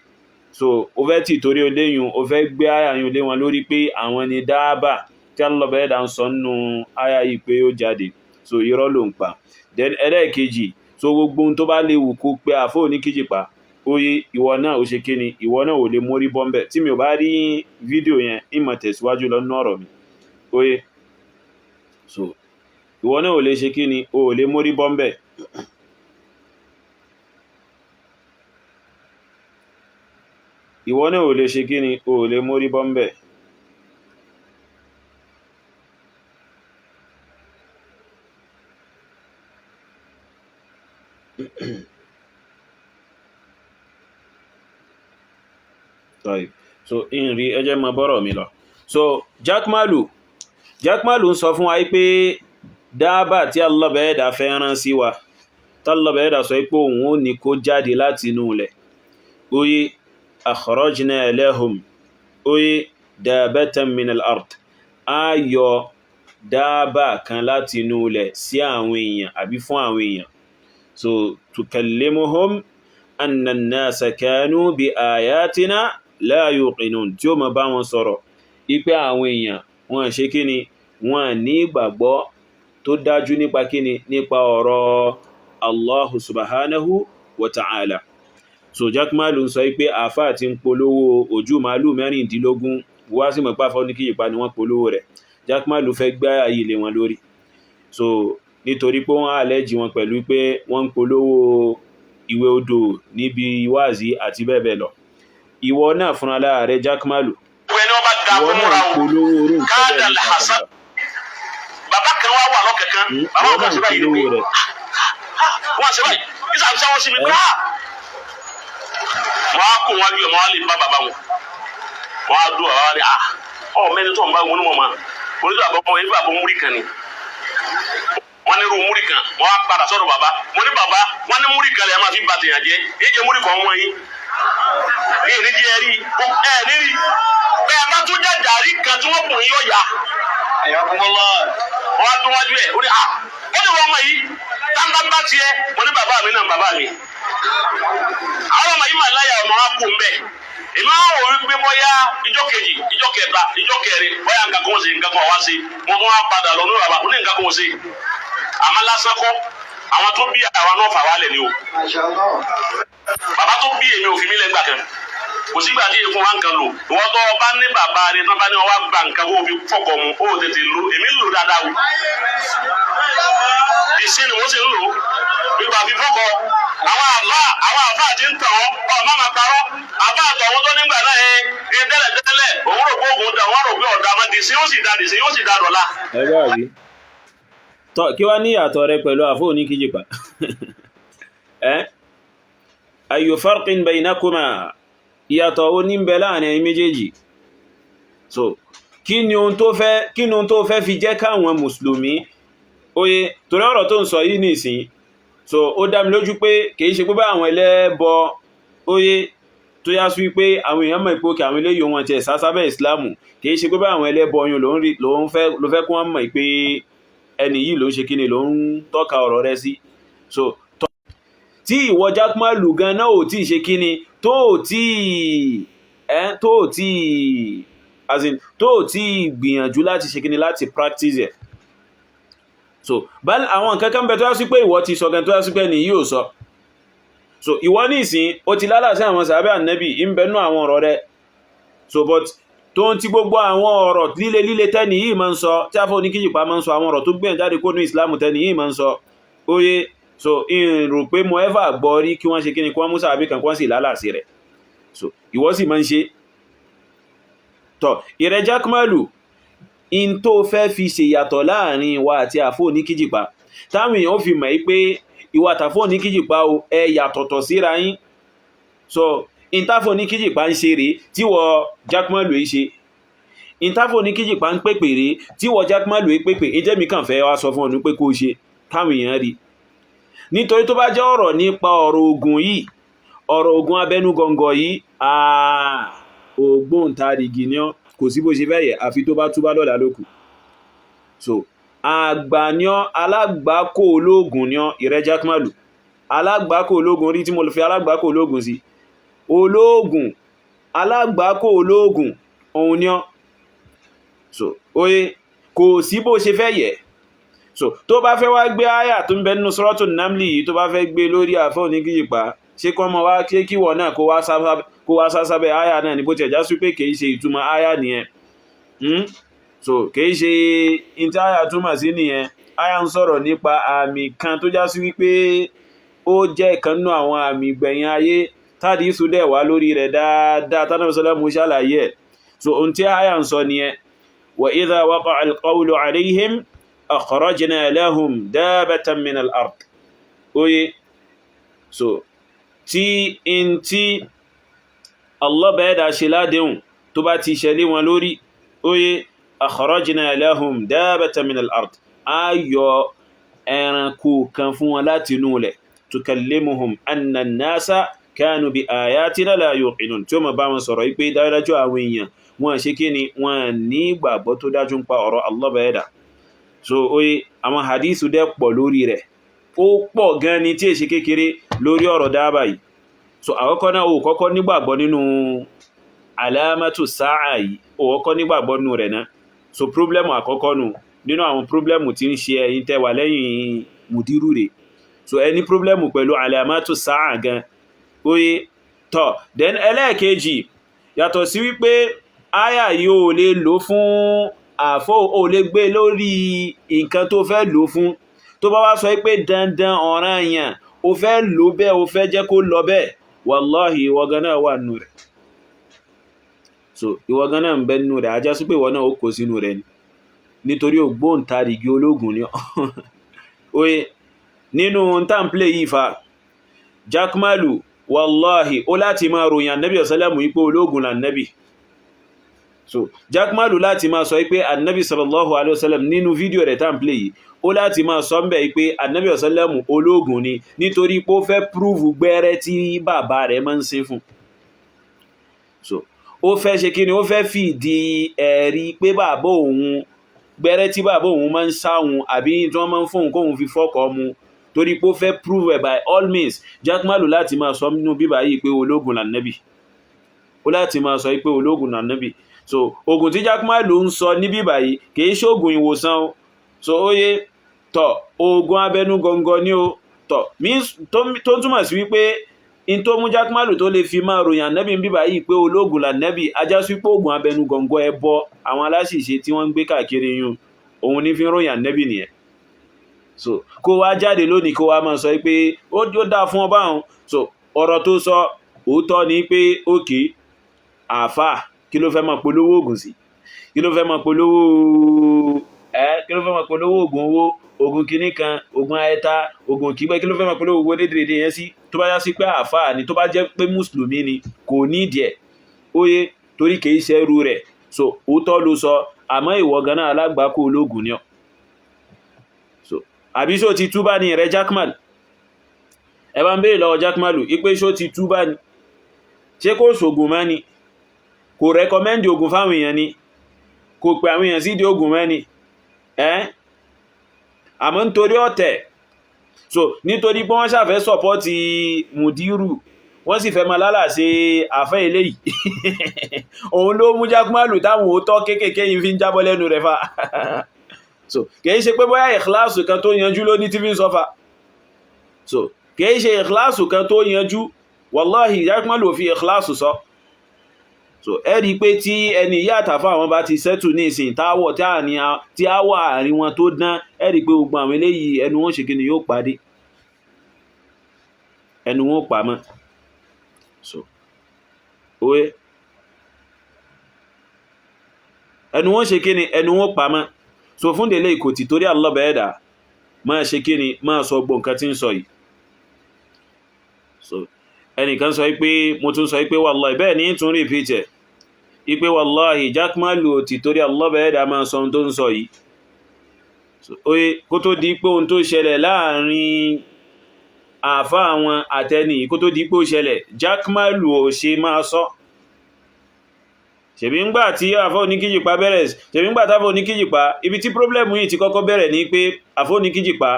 so o fẹ́ tì torí oléyìn o fẹ́ gbé àyà yín lé wọn lórí pé àwọn ni dáàbà tí Allah bá ẹ̀dà ń sọ nínú àyà yìí pé ó jáde. So irọ́ ló ń pa. Then ẹlẹ́ẹ̀kejì, so gbogbo ohun tó bá léwu kó pé àfọ́ oníkéyìpá, oye ìwọ náà ó ṣe kíni, ìwọ náà ò lè mórí bọ́m̀bẹ̀. Tí mi ò bá rí fídíò yẹn ìmọ̀ tẹ̀síwájú lọ́nà ọ̀rọ̀ mi. Oye so ìwọ náà ò lè ṣe kíni, o ò lè mórí bọ́m̀bẹ̀. Ìwọ náà ò lè ṣe kíni, o ò lè mórí bọ́m̀bẹ̀. So in rí ẹjẹ́ mọ bọ́rọ̀ mi lọ. So Jack Malu ń sọ fún wa pé dáàbà tí Allah bá ẹ̀dà fẹ́ràn sí wa, tí Allah bá ẹ̀dà sọ pé òun ò ní kó jáde láti inú ilẹ̀. Oye akhrajna lahum oye dabatan min al-ard, a yọ dáàbà kan láti inú ilẹ̀ sí àwọn èèyàn àbí fún àwọn èèyàn. So tukallimuhum anna an-nasa kanu bi ayatina la yuqinun, tí ó ma bá wọn sọ̀rọ̀ ipé àwọn èèyàn wọ́n ṣe kíni, wọ́n ní ìgbàgbọ́ tó dájú nípa kíni, nípa ọ̀rọ̀ Allahu subhanahu wa ta'ala. So Jack Malu ń sọ pé àfáà ti ń polówó ojú màálù 16 wá sí mọ̀pá fọ́ ní kíyìpá ni wọ́n polówó rẹ̀. Jack Malu fẹ́ gbá ayé lé wọn lórí. So nítorí pé wọ́n àlẹ́jì wọn pẹ̀lú pé wọ́n ń polówó ìwé odò níbi wáàzí àti bẹ́ẹ̀ bẹ́ẹ̀ lọ. Ìwọ náà fúnra lára rẹ̀ Jack Malu, ìwọ náà ń polówó orú nǹkan bẹ́ẹ̀ ní kàbàbà. Bàbá kan wá wà lọ́kẹ̀kan, bàbá kan ṣe báyìí lórí rẹ̀. Wọ́n ṣe báyìí, ìsàbíṣẹ́ wọn sí mi pé wọ́n á kó wọn bí ọmọ wọn lè bá bàbá wọn. Wọ́n á dúró àwọn ní mẹ́rin tó ń bá wọn ní wọn máa. Onídùú àbọ̀bọ̀ wọn nígbà bọ́ múrí kan ni. Wọ́n ní irú múrí kan, wọ́n á padà sọ́dọ̀ bàbá. Mo ní bàbá, wọ́n ní múrí kan lè máa fi bá tèèyàn jẹ́. Èjì múrí kan wọ́n yín. Èyí ní jẹ́ rí, nírí. Bẹ́ẹ̀ bá tún jẹ́ jàrí kan tí wọ́n kùn yín ọ̀yà. Wọ́n á tún wájú ẹ̀, ó ní wọ́n ọmọ yìí, táńtá bá tiẹ̀, mo ní bàbá mi náà bàbá mi. Àwọn ọmọ yìí mà láyà ọmọ wa kú mbẹ. Èmi àwọn òwe gbé bọ́yá ìjọ kejì, ìjọ kẹta, ìjọ kẹrin, bọ́yá nǹkan kan ṣe nǹkan kan wá sí. Mo tún wá padà lọ ní bàbá, ó ní nǹkan kan ṣe. Àmọ́ lásán kọ́, àwọn tó bí àwa náà fà wálẹ̀ ni o. Bàbá tó bí èmi ò fi mí lẹ́gbàá kan. Kò sígbà tí èkó wa nǹkan lò. Ìwọ́n tó bá ní bàbá rẹ̀ tó bá ní wọ́n wá gba nǹkan kó fi fọkọ̀ mu, ó tètè lò. Èmi lò dáadáa o. Ìsìn ni wọ́n sì ń lò. Nígbà fífọ́kọ̀. Àwọn àfá àti ń tàn ọ́ máa parọ́. Àfá àtọ̀wọ́ tó nígbà náà tẹ́lẹ̀ òun rò pé ògùn dà wọ́n rò pé ọ̀dà máa dìsí yóò sì dà dọ̀la. tọ́ kí wá ní ìyàtọ̀ rẹ pẹ̀lú àfó oníkíjìpá ayyu farqin baynakuma ìyàtọ̀ ó ní ń bẹ láàrin ẹ̀yin méjèèjì so kí ni ohun tó fẹ́ fi jẹ́ káwọn mùsùlùmí oye torí ọ̀rọ̀ tó ń sọ yìí nìsín so ó dá mi lójú pé kìí ṣe pé bá àwọn ẹlẹ́bọ oye tó yá sí wípé àwọn èèyàn mọ̀ ìpókè àwọn eléyìí wọn ti ẹ̀sá sábẹ́ ìsìláàmù kìí ṣe pé bá àwọn ẹlẹ́bọ yun ló fẹ́ kí wọ́n mọ̀ pé ẹni yìí ló ń ṣe kíni ló ń tọ́ka ọ̀rọ̀ rẹ̀ sí so tí ìwọ Jakmalu gan náà ò tí ṣe kíni tó tí gbìyànjú láti ṣe kíni láti practice ẹ̀ so bal àwọn nǹkan kan bẹ tó yá sí pé ìwọ ti sọ gan tó yá sí pé ni yóò sọ so ìwọ ní ìsìn ó ti lálà sí àwọn sàábẹ́ ànábì ń bẹnú àwọn ọ̀rọ̀ rẹ̀ so but tó ń ti gbogbo àwọn ọ̀rọ̀ líle tẹ́ni yìí máa ń sọ tí a fọ́ ní kíjìpá máa ń sọ àwọn ọ̀rọ̀ tó gbìyànjú jáde kó ní ìsìlámù tẹ́ni yìí máa ń sọ oye so in rò pé mo ever gbọ́ rí kí wọ́n ṣe kíni kí wọ́n mú sàábẹ́ kan kí wọ́n sì lálà sí rẹ̀ so ìwọ sì máa ń ṣe tọ́ ìrẹ Jakmalu in tó fẹ́ fi ṣe yàtọ̀ láàrin ìwà àti àfó ní kíjìpá táwọn èèyàn fi mọ̀ pé ìwà àtàfó ní kíjìpá o ẹ yàtọ̀tọ̀ síra yín so ìntàfó ní kíjìpá ń ṣe rèé tí wọ Jakmalu yìí ṣe ìntàfó ní kíjìpá ń pèpè rèé tí wọ Jakmalu yìí pèpè ìjẹ́ mi kàn fẹ́ wá sọ fún ọdún pé kó ṣe káwọn èèyàn rí nítorí tó bá jẹ́ ọ̀rọ̀ nípa ọ̀rọ̀ ogun yìí ọ̀rọ̀ ogun abẹ́nú gọngọ yìí ògbóǹtarìgì ni ọ́ kò sí bó ṣe fẹ́ yẹ àfi tó bá túbá lọ́la lókù so àgbàníọ́ alágbàkó ológun ní ìrẹ Jakmalu alágbàkó ológun rí tí mo fi alágbàkó ológun sí ológun alágbàkó ológun òun ní so oye kò sí bó ṣe fẹ́ yẹ so tó bá fẹ́ wá gbé áyà tó ń bẹ nínú Suratul Namli yìí tó bá fẹ́ gbé lórí àfọ́ oníkíjìpá ṣé kọ́ mọ́ wá ṣé kíwọ náà kó wá sásábẹ́ áyà náà ní bó ti ẹ̀já sí pé kìí ṣe ìtumọ̀ áyà nìyẹn so kìí ṣe ìntí àyà túmọ̀ sí nìyẹn àyà ń sọ̀rọ̀ nípa àmì kan tó já sí wípé ó jẹ́ ìkannú àwọn àmì gbẹ̀yìn ayé tàbí ìsúdẹ̀ wá lórí rẹ̀ dáadáa tánàbí sọ́lọ́mù ṣàlàyé ẹ̀ so ohun tí àyà ń sọ nìyẹn wa idha waqa'a al-qawlu alayhim akhrajna lahum dabbatan min al-ard oye so tí in tí Allah bẹ́ẹ̀dà ṣe ládéhùn tó bá ti ṣẹlẹ̀ wọn lórí oye akhrajna lahum dabbatan min al-ard ayọ̀ ẹranko kan fún wọn láti inú ilẹ̀ tukallimuhum anna an-nasa kanu bi ayatina la yuqinun tí ó ma bá wọn sọ̀rọ̀ wípé dájú àwọn èèyàn wọn ṣe kí ni wọn ní ìgbàgbọ́ tó dájú ń pa ọ̀rọ̀ Allah bẹ́ẹ̀dà so oye àwọn hadithu dẹ́ pọ̀ lórí rẹ̀ ó pọ̀ gan ni tí è ṣe kékeré lórí ọ̀rọ̀ dábà yìí so àkọ́kọ́ náà ó kọ́kọ́ nígbàgbọ́ nínú alamatu sáà yìí ó kọ́kọ́ nígbàgbọ́ nínú rẹ̀ náà so problem àkọ́kọ́ nínú àwọn problem tí ń ṣe ẹ̀yin tẹ́ wà lẹ́yìn mùdírù rẹ̀ so ẹni problem pẹ̀lú alamatu sáà gan oye tọ́ then ẹlẹ́ẹ̀kejì yàtọ̀ sí wípé áyà yìí ó lè lò fún àfọ́ ó lè gbé lórí nǹkan tó fẹ́ lò fún tó bá wá sọ pé dandan ọ̀ranyàn ó fẹ́ lò bẹ́ẹ̀ ó fẹ́ jẹ́ kó lọ bẹ́ẹ̀ wallahi ìwọ̀gan náà wà nù rẹ̀ so ìwọ̀gan náà ń bẹ nínú rẹ̀ ajá sí pé ìwọ náà ó kó sínú rẹ̀ nítorí ògbóǹtarìgì ológun ni oye nínú tàǹplẹ̀ yìí fa Jakmalu wallahi ó láti máa ròyìn annabi ọ̀sálàmù ipò ológun annabi so Jakmalu láti máa sọ pé annabi sallallahu alaihi wasallam nínú fídíò rẹ̀ tàǹplẹ̀ yìí ó láti máa sọ mbẹ̀ pé annabi ọ̀sálàmù ológun ni nítorí pé ó fẹ́ prúfù gbẹ́rẹ́ tí bàbá rẹ̀ máa ń ṣe fún so ó fẹ́ ṣe kí ni ó fẹ́ fìdí ẹ̀rí pé bàbá òun gbẹ́rẹ́ tí bàbá òun máa ń sáhun àbí tí wọ́n máa ń fóun kóhun fi fọ́kọ̀ mu torí pé ó fẹ́ prove it by all means Jakmalu láti máa sọ nínú bíbá yìí pé ológun lànàbì ó láti máa sọ pé ológun lànàbì so ogun tí Jakmalu ń sọ ní bíbá yìí kìí ṣoògùn ìwòsàn o so ó yé tọ̀ ogun abẹ́nú gọngọ ní o tọ̀ tó túmọ̀ sí wípé in tó mú Jakmalu tó lè fi máa ròyìn ànẹ́bì ń bíbá yìí pé ológun lànẹ́bì ajá sí pé ogun abẹnu gọ̀ǹgọ̀ ẹbọ àwọn aláṣìṣe tí wọ́n ń gbé káàkiri yún òun ní fi ń ròyìn ànẹ́bì nìyẹn so kó wá jáde lónìí kó wá máa sọ pé ó dá fún ọba àwọn so ọ̀rọ̀ tó sọ òótọ́ ni pé òkè àfà kí ló fẹ́ máa polówó oògùn sí kí ló fẹ́ máa polówó oògùn owó ogun kìíní kan ogun ayẹta ogun kígbẹ́ kí ló fẹ́ máa polówó owó dédédé yẹn sí tó bá yá sí pé àáfàá ni tó bá jẹ́ pé mùsùlùmí ni kò ní ìdíẹ̀ óyé torí kìí ṣe ẹrú rẹ̀ so òótọ́ ló sọ àmọ́ ìwọ ganan alágbàákò ológun ni ọ́ so àbí ṣó ti túbá ní rẹ̀ Jakmal ẹ bá ń béèrè lọ́wọ́ Jakmalu ipé ṣó ti túbá ni ṣé kò ṣògùn mọ́ ni kò rẹ́kọmẹ́ndì ogun fáwọn èèyàn ni kò pè àwọn èèyàn sí di ogun mọ́ ni àmọ́ nítorí ọ̀tẹ̀ so nítorí pé wọ́n ṣàfẹ́ sọ̀pọ́tì mùdírù wọ́n sì fẹ́ máa lálàṣe àfẹ́ eléyìí òun ló mú Jakmalu táwọn òótọ́ kéékèèké yìí fi ń jábọ́ lẹ́nu rẹ̀ fa so kìí ṣe pé bóyá ìkìláàsù kan tó yanjú ló ní tí fi ń sọ́fà so kìí ṣe ìkìláàsù kan tó yanjú wallahi Jakmalu fi ìkìláàsù sọ so ẹ́rí pé tí ẹni yá àtàfà àwọn bá ti sẹ́tù ní ìsìn táwọ̀ tí a wà àárín wọn tó dán ẹ́rí pé gbogbo àwọn eléyìí ẹnu wọn ṣe kí ni yóò pàdé ẹnu wọn pàmọ́ so oye ẹnu wọn ṣe kí ni ẹnu wọn pàmọ́ so fún délé ìkòtì torí Allah bẹ̀ẹ́dà máa ṣe kí ni máa sọ gbọ́ nǹkan tí ń sọ yìí so ẹnìkan sọ pé mo tún sọ pé wallahi bẹ́ẹ̀ ní tún repeat ẹ̀ ipé wallahi Jakmalu ti torí Allah bẹ̀ẹ́dà máa sọ ohun tó ń sọ yìí so oye kó tó di pé ohun tó ṣẹlẹ̀ láàrin àfá àwọn àtẹni kó tó di pé ó ṣẹlẹ̀ Jakmalu ò ṣe máa sọ ṣèbí ńgbà tí àfá oníkíjìpá bẹ̀rẹ̀ ṣèbí ńgbà táfá oníkíjìpá ibi tí problem yìí ti kọ́kọ́ bẹ̀rẹ̀ ní pé àfá oníkíjìpá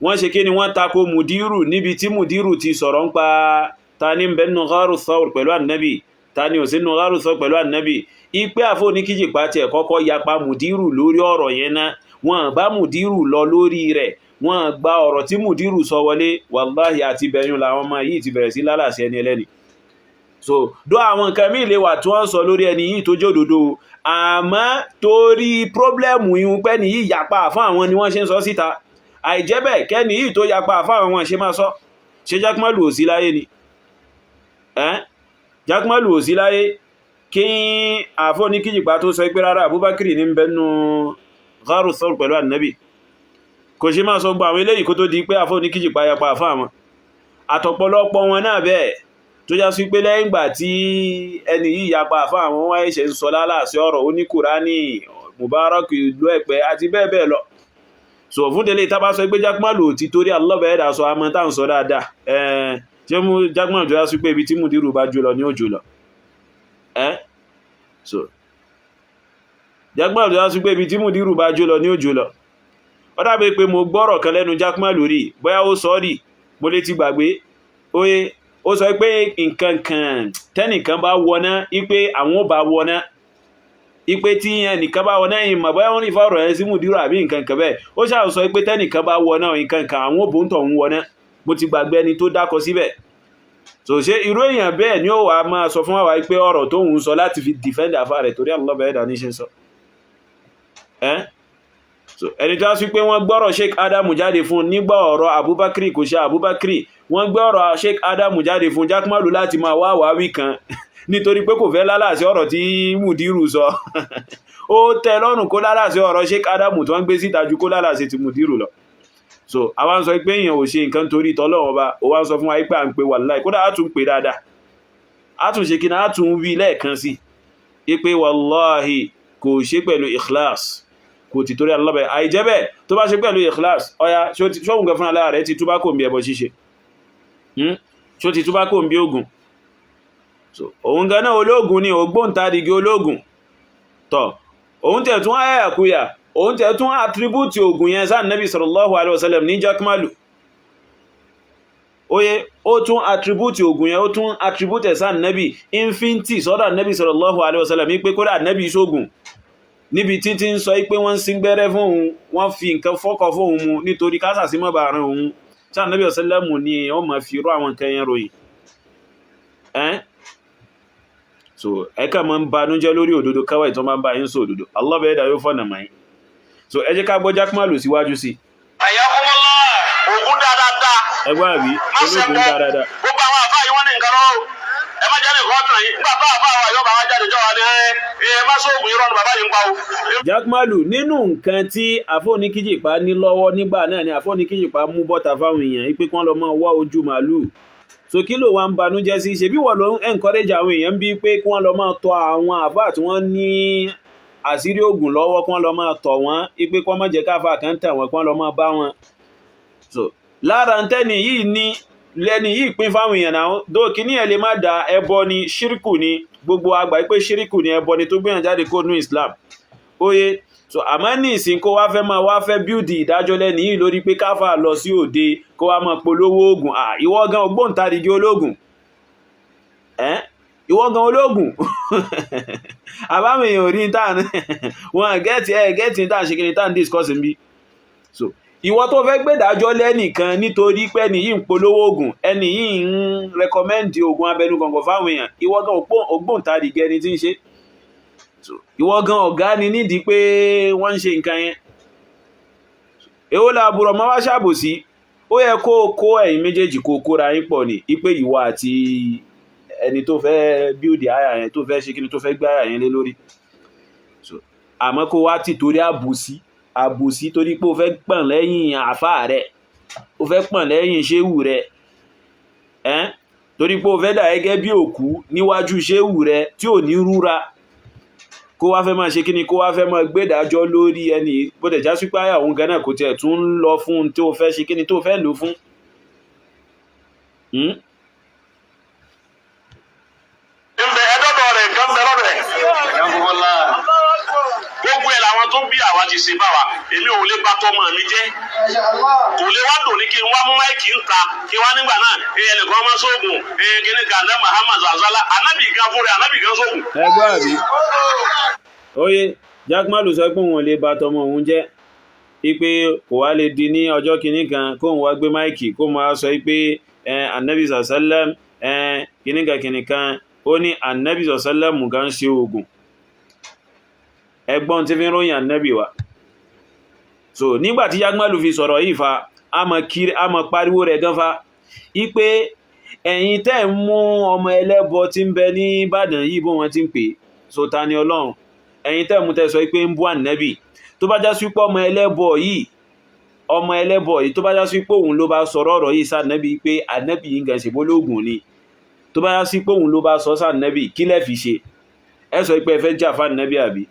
wọ́n ṣe kí ni wọ́n tako mùdírù níbi tí mùdírù ti sọ̀rọ̀ ń pa ta ní bẹnu Gharu Thawr pẹ̀lú ànábì ta ní ò sí nù Gharu Thawr pẹ̀lú ànábì ipé àfá oníkíjìpá tiẹ̀ kọ́kọ́ yapa mùdírù lórí ọ̀rọ̀ yẹn náà wọ́n bá mùdírù lọ lórí rẹ̀ wọ́n gba ọ̀rọ̀ tí mùdírù sọ wọlé wàláhì àti bẹ̀yún làwọn ọmọ yìí ti bẹ̀rẹ̀ sí lálàsí ẹni ẹlẹ́ni so dó àwọn nǹkan míì lè wà tí wọ́n sọ lórí ẹni yìí tó jòdòdó àmọ́ torí pírọ́blẹ́mù yìí pẹ́ ni yìí yapa fún àwọn ni wọ́n ṣe ń sọ síta àìjẹ́bẹ̀ kẹ́ni yìí tó yapa fún àwọn ṣe máa sọ ṣe Jakmalu ò sí láyé ni Jakmalu ò sí láyé kí àfọ́ ní kíjìpá tó sọ pé rárá Abubakar ní bẹnu Gharu Thawr pẹ̀lú ànábì kò ṣe máa sọ gbọ́ àwọn eléyìí kó tó di pé àfọ́ ní kíjìpá yapa fún àwọn àtọ̀pọ̀lọpọ̀ wọn náà bẹ́ẹ̀ tó já sí pé lẹ́yìn ìgbà tí ẹni yìí yapa fún àwọn wáyé ṣe ń sọ lálàsí ọ̀rọ̀ ó ní Kùránì Mubarak ìlú Ẹ̀pẹ́ àti bẹ́ẹ̀ bẹ́ẹ̀ lọ so fún délé tá bá sọ pé Jakmalu ti torí Allah bẹ̀ẹ́dà sọ amọ́ tá ń sọ dáadáa ṣé mú Jakmalu tó já sí pé ibi tí mùdírù bá jù lọ ní òjò lọ so Jakmalu tó já sí pé ibi tí mùdírù bá jù lọ ní òjò lọ ó dàbí pé mo gbọ́rọ̀ kan lẹ́nu Jakmalu rí bóyá ó sọ rí mo lè ti gbàgbé oye ó sọ pé nǹkan kan tẹ́nìkan bá wọná ipé àwọn ò bá wọná ipé tí ẹnìkan bá wọná ìmọ̀ bóyá wọ́n ní fọ́rọ̀ ẹ̀ sí mùdírù àbí nǹkan kan bẹ́ẹ̀ ó ṣáà sọ pé tẹ́nìkan bá wọná nǹkan kan àwọn òbò ń tọ̀ ń wọná mo ti gbàgbé ẹni tó dákọ síbẹ̀ so ṣe irú èèyàn bẹ́ẹ̀ ni ó wà máa sọ fún wa pé ọ̀rọ̀ tó ń sọ láti fi defend àfà rẹ̀ torí Allah bẹ̀ẹ́dà ní ṣe sọ so ẹni tó sí pé wọ́n gbọ́rọ̀ Sheikh Adamu jáde fún nígbà ọ̀rọ̀ Abubakar kò ṣe Abubakar wọ́n gbọ́rọ̀ Sheikh Adamu jáde fún Jakmalu láti máa wá wáwí kan nítorí pé kò fẹ́ lálàsí ọ̀rọ̀ tí mùdírù sọ ó tẹ́ lọ́rùn kó lálàsí ọ̀rọ̀ Sheikh Adamu tó ń gbé síta ju kó lálàsí ti mùdírù lọ so àwa ń sọ pé èèyàn ò ṣe nǹkan torí tọ́lọ́run bá ó wá ń sọ fún wa pé à ń pe wàláì kódà á tún pè dáadáa á tún ṣe kí ni á tún wí lẹ́ẹ̀kan sí pé wàláhì kò ṣe pẹ̀lú ikhlas kò ti torí Allah bẹ̀ àìjẹ́bẹ̀ tó bá ṣe pẹ̀lú ikhlas ọya ṣóhun gan fún aláà rẹ̀ ti túbá kò ń bí ẹbọ ṣíṣe ṣó ti túbá kò ń bí ogun so òun gan náà ológun ni ògbóǹtarìgì ológun tọ́ òun tẹ̀ tún ayàkúyà òun tẹ̀ tún attribute ogun yẹn sáà Nabi sallallahu alaihi wasallam ní Jakmalu oye ó tún attribute ogun yẹn ó tún attribute sáà Nabi infinity sọ́dọ̀ Nabi sallallahu alaihi wasallam ní pé kódà Nabi ṣógun níbi títí ń sọ pé wọ́n sín gbẹ́rẹ́ fún òun wọ́n fi nǹkan fọ́kọ̀ fún òun mu nítorí kásà sí mọ́ bá rán òun sáà Nabi ọ̀sẹ́lẹ̀mù ni wọ́n ma fi rú àwọn nǹkan yẹn ròyìn so ẹ̀ka ma ń banújẹ́ lórí òdodo káwàí tó ma ń bá yín sọ òdodo Allah bẹ̀ẹ́dà yóò fọ́nà máa yín so ẹ jẹ́ ká gbọ́ Jakmalu síwájú sí àyàkùnmọ́lá ògùn dáadáa ẹgbọ́n àbí ológun dáadáa gbogbo àwọn àfáà yìí wọ́n ní nǹkan lọ́wọ́ ẹ má jẹ́ nìkan tàn yín nígbà bá àfáà wà yóò bá wá jáde jọ́ wa ní ẹ má sóògùn irọ́ ni bàbá yìí ń pa o. Jakmalu nínú nǹkan tí àfọ́níkíjìpá ní lọ́wọ́ nígbà náà ni àfọ́níkíjìpá mú bọ́ta fáwọn èèyàn pé kí wọ́n lọ máa wá ojú màálù. So kí ló wá ń banújẹ́ sí ṣe bí wọ́n lọ ń encourage àwọn èèyàn bí pé kí wọ́n lọ máa tọ̀ àwọn àfáà tí wọ́n ní àṣírí ògùn lọ́wọ́ kí wọ́n lọ máa tọ̀ wọ́n pé kí wọ́n má jẹ́ káfà kan tẹ̀ wọ́n kí wọ́n lọ máa bá wọn. So lára ntẹ́ni yìí ní lẹ́ni yìí pín fáwọn èèyàn náà dókì ní ẹ̀ lè má da ẹbọ ni ṣíríkù ni gbogbo àgbà pé ṣíríkù ni ẹbọ ni tó gbìyànjú jáde kó nú Islam. Oye so àmọ́ ní ìsìn kó wá fẹ́ bíúdì ìdájọ́ lẹ́ni yìí lórí pé káfà lọ sí òde kó wá máa polówó oògùn ìwọ gan ògbóǹtarìgì ológun ìwọ gan ológun àbáwọn èèyàn rí tán wọn gẹ́ẹ̀tì tán ṣe kí ni tán discuss bí. So ìwọ tó fẹ́ gbẹ́dájọ́ lẹ́nìkan nítorí pé ẹni yìí ń polówó oògùn ẹni yìí ń rẹkọmẹ́ndì oògùn abẹnú gọ̀ngọ̀ fáwọn èèyàn ìwọ gan ògbóǹtarìgì ẹni tí ń ṣe. So ìwọ gan ọ̀gá ni nídìí pé wọ́n ń ṣe nǹkan yẹn. Èwo làbúrò máa wá ṣàbòsí ó yẹ kó ẹ̀yin méjèèjì kó kóra yín pọ̀ ní ipé ìwọ àti ẹni tó fẹ́ bíòdì àyà yẹn tó fẹ́ ṣe kí ni tó fẹ́ gbé àyà yẹn lé lórí. So àmọ́ kó wá tì torí àbòsí torí pé ó fẹ́ pọ̀n lẹ́yìn àfáà rẹ̀ ó fẹ́ pọ̀n lẹ́yìn ṣéwù rẹ̀ torí pé ó fẹ́ dà gẹ́gẹ́ bí òkú níwájú ṣéwù rẹ̀ tí ò ní rúra kó wá fẹ́ máa ṣe kí ni kó wá fẹ́ máa gbédájọ́ lórí ẹni bó tẹ̀ já sí pé àyà òun gan-an kò tiẹ̀ tún ń lọ fún un tó fẹ́ ṣe kí ni tó fẹ́ lò fún. Ìbẹ̀ ẹ̀dọ́dọ̀ rẹ̀ nǹkan bẹ lọ́dọ̀ ẹ̀. Gbogbo ẹ̀ làwọn tó bí àwa ti ṣe bá wa èmi ò lè bá tọmọ mi jẹ́ kò lè wá dùn ní kí n wá mú máìkì ń ta kí wá nígbà náà ẹnìkan ọmọ sóògùn kíní gàdá Muhammad azala anábì gan fúnra anábì gan sóògùn. ẹgbẹ́ àbí oye Jakmalu sọ pé wọn lè bá tọmọ òun jẹ́ ipe kò wá lè di ní ọjọ́ kìíní kan kóun wá gbé máìkì kó máa sọ pé anabi sàṣálẹ́m kìíní kan ó ní anabi sàṣálẹ́m gan ṣe oògùn ẹgbọ́n tí fi ń ròyìn anabi wa. So nígbàtí Jakmalu fi sọ̀rọ̀ yìí fa a mọ̀ pariwo rẹ̀ gan fa ipe ẹ̀yin tẹ́ ń mú ọmọ ẹlẹ́bọ tí ń bẹ ní Ìbàdàn yìí bó wọn ti ń pè so ta ni Ọlọ́run ẹ̀yin tẹ́ mú tẹ́ sọ pé ń bú ànábì tó bá já sí pé ọmọ ẹlẹ́bọ yìí tó bá já sí pé òun ló bá sọ̀rọ̀ ọ̀rọ̀ yìí sànábì pé ànábì yìí gan ṣe bólógùn ni tó bá já sí pé òun ló bá sọ sànábì kí lẹ́ fi ṣe ẹ sọ pé ẹ fẹ́ jà fún ànábì àbí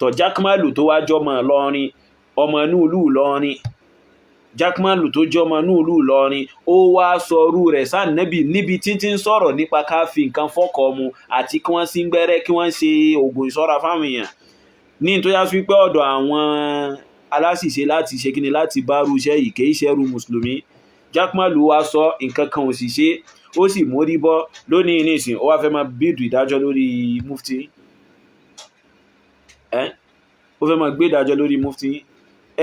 tọ̀ Jakmalu tó wá jọmọ lọ́rin ọmọ inú ìlú Ìlọrin Jakmalu tó jọmọ inú ìlú Ìlọrin ó wá sọrú rẹ̀ sànábì níbi títí ń sọ̀rọ̀ nípa ká fi nǹkan fọ́kọ mu àti kí wọ́n sí gbẹ́rẹ́ kí wọ́n ṣe ògùn ìṣọ́ra fáwọn èèyàn ní tó yá sí pé ọ̀dọ̀ àwọn aláṣìṣe láti ṣe kíni láti bá rú iṣẹ́ yìí kìí ṣẹ́rú mùsùlùmí. Jakmalu wá sọ nǹkan kan ò sì ṣe ó sì mórí bọ́ lónìí nísìn ó wá fẹ́ máa bídù ìdájọ́ lórí mufti ó fẹ́ máa gbé ìdájọ́ lórí mufti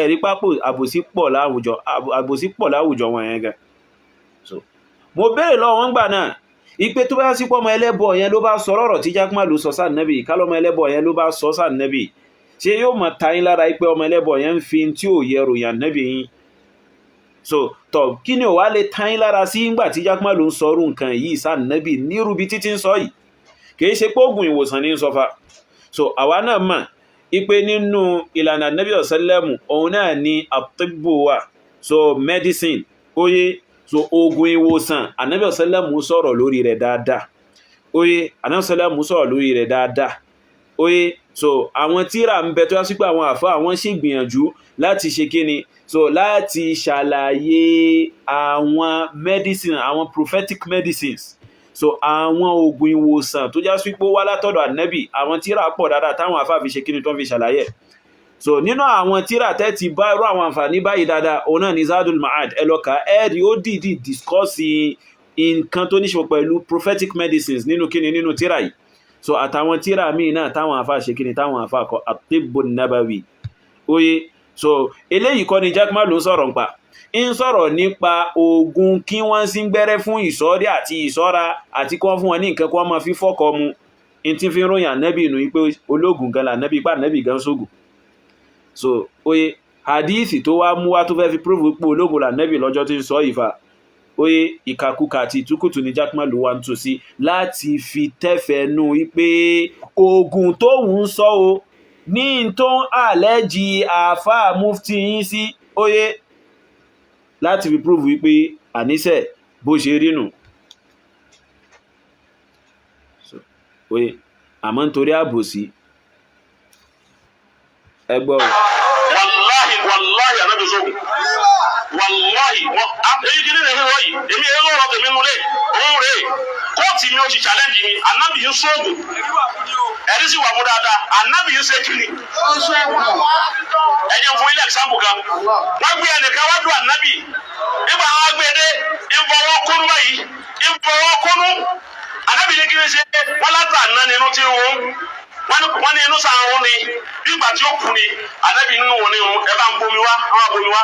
ẹ̀rí pápò àbòsí pọ̀ láwùjọ wọn yẹn gan. So mo béèrè lọ́wọ́ wọn gbà náà ipe tó bá sí pọ́mọ ẹlẹ́bọ yẹn ló bá sọ ọ̀rọ̀ tí Jakmalu sọ sáà nẹ́bì kálọ́mọ ẹlẹ́bọ yẹn ló bá sọ sáà nẹ́bì ṣé yóò mọ̀ tayín lára ipe ọmọ ẹlẹ́bọ yẹn ń fi tí ò yẹ ròyìn nẹ́bì yín. So tọ̀ kí ni ò wá lè tayín lára sí ńgbà tí Jakmalu ń sọrú nǹkan yìí sáà nẹ́bì nírúbi títí ń sọ yìí kìí ṣe pé oògùn ìwòsàn ní ń sọ fa. So àwa náà mọ̀ ipe nínú ìlànà nẹ́bì ọ̀sẹ́lẹ̀mù òun náà ni àtìbù wà so medicine oye so oògùn ìwòsàn Ànábì ọ̀sẹ́lẹ̀mù sọ̀rọ̀ lórí rẹ̀ dáadáa oye Ànábì ọ̀sẹ́lẹ̀mù sọ̀rọ̀ lórí rẹ̀ dáadáa oye so àwọn tíra ń bẹ tó yá sí pé àwọn àfáà àwọn sì gbìyànjú láti ṣe kíni so láti ṣàlàyé àwọn medicine àwọn prophetic medicines so àwọn oògùn ìwòsàn tó já sí pé wá látọ̀dọ̀ Ànábì àwọn tíra pọ̀ dáadáa táwọn àfáà fi ṣe kíni tó fi ṣàlàyé. So nínú àwọn tíra tẹ́ ti bá irú àwọn àǹfààní báyìí dáadáa òun náà ni Zadul Ma'ad ẹlọ́ka ẹ̀rí ó dìdí discourse nǹkan tó níṣe pẹ̀lú prophetic medicines nínú kíni nínú tíra yìí so àtàwọn tíra míì náà táwọn àfáà ṣe kíni táwọn àfáà kọ At-Tibbun Nabawi oye so eléyìí kọ́ ni Jakmalu ń sọ̀rọ̀ nípa ń sọ̀rọ̀ nípa oògùn kí wọ́n sí gbẹ́rẹ́ fún ìṣọ́rí àti ìṣọ́ra àti kí wọ́n fún wọn ní nǹkan kí wọ́n máa fi fọ́kọ mu in ti fi ń ròyìn ànábì nù pé ológun gan lànábì pa ànábì gan sógun. So oye hadithi tó wá mú wá tó fẹ́ fi prove pé ológun lànábì lọ́jọ́ tí ń sọ ìfà oye ìkàkùkà àti ìtúkùtù ní Jaqmal wà ń tún sí láti fi tẹ́fẹ̀ẹ́nú wípé oògùn tó ń sọ o ní tó ń àlẹ́jì àfáà mufti yín sí oye láti fi prove wípé àníṣẹ́ bó ṣe rínú oye àmọ́ nítorí àbòsí ẹgbọ́ wàláhì ànábì sóhùn wàláhì èyí kìí nìyẹn rọ yìí èmi ẹ̀rọ ọ̀rọ̀ tèmi nulẹ̀ òun rèé kóòtù mi ó ti challenge mi ànábì yìí sóògùn ẹ̀rí sì wà mú dáadáa ànábì yìí ṣe kiri ẹ̀jẹ̀ fún ilé example kan wọ́n gbé ẹnìkan wá dùn ànábì nígbà wọn gbé dé ìfọwọ́ kúnú báyìí ìfọwọ́ kúnú ànábì ní kí ni ṣe wọ́n látà ná nínú tí wọ́n ní inú sàn wọn ni nígbà tí ó kú ni ànábì nínú wọn ni ẹ bá ń bomi wá wọn á bomi wá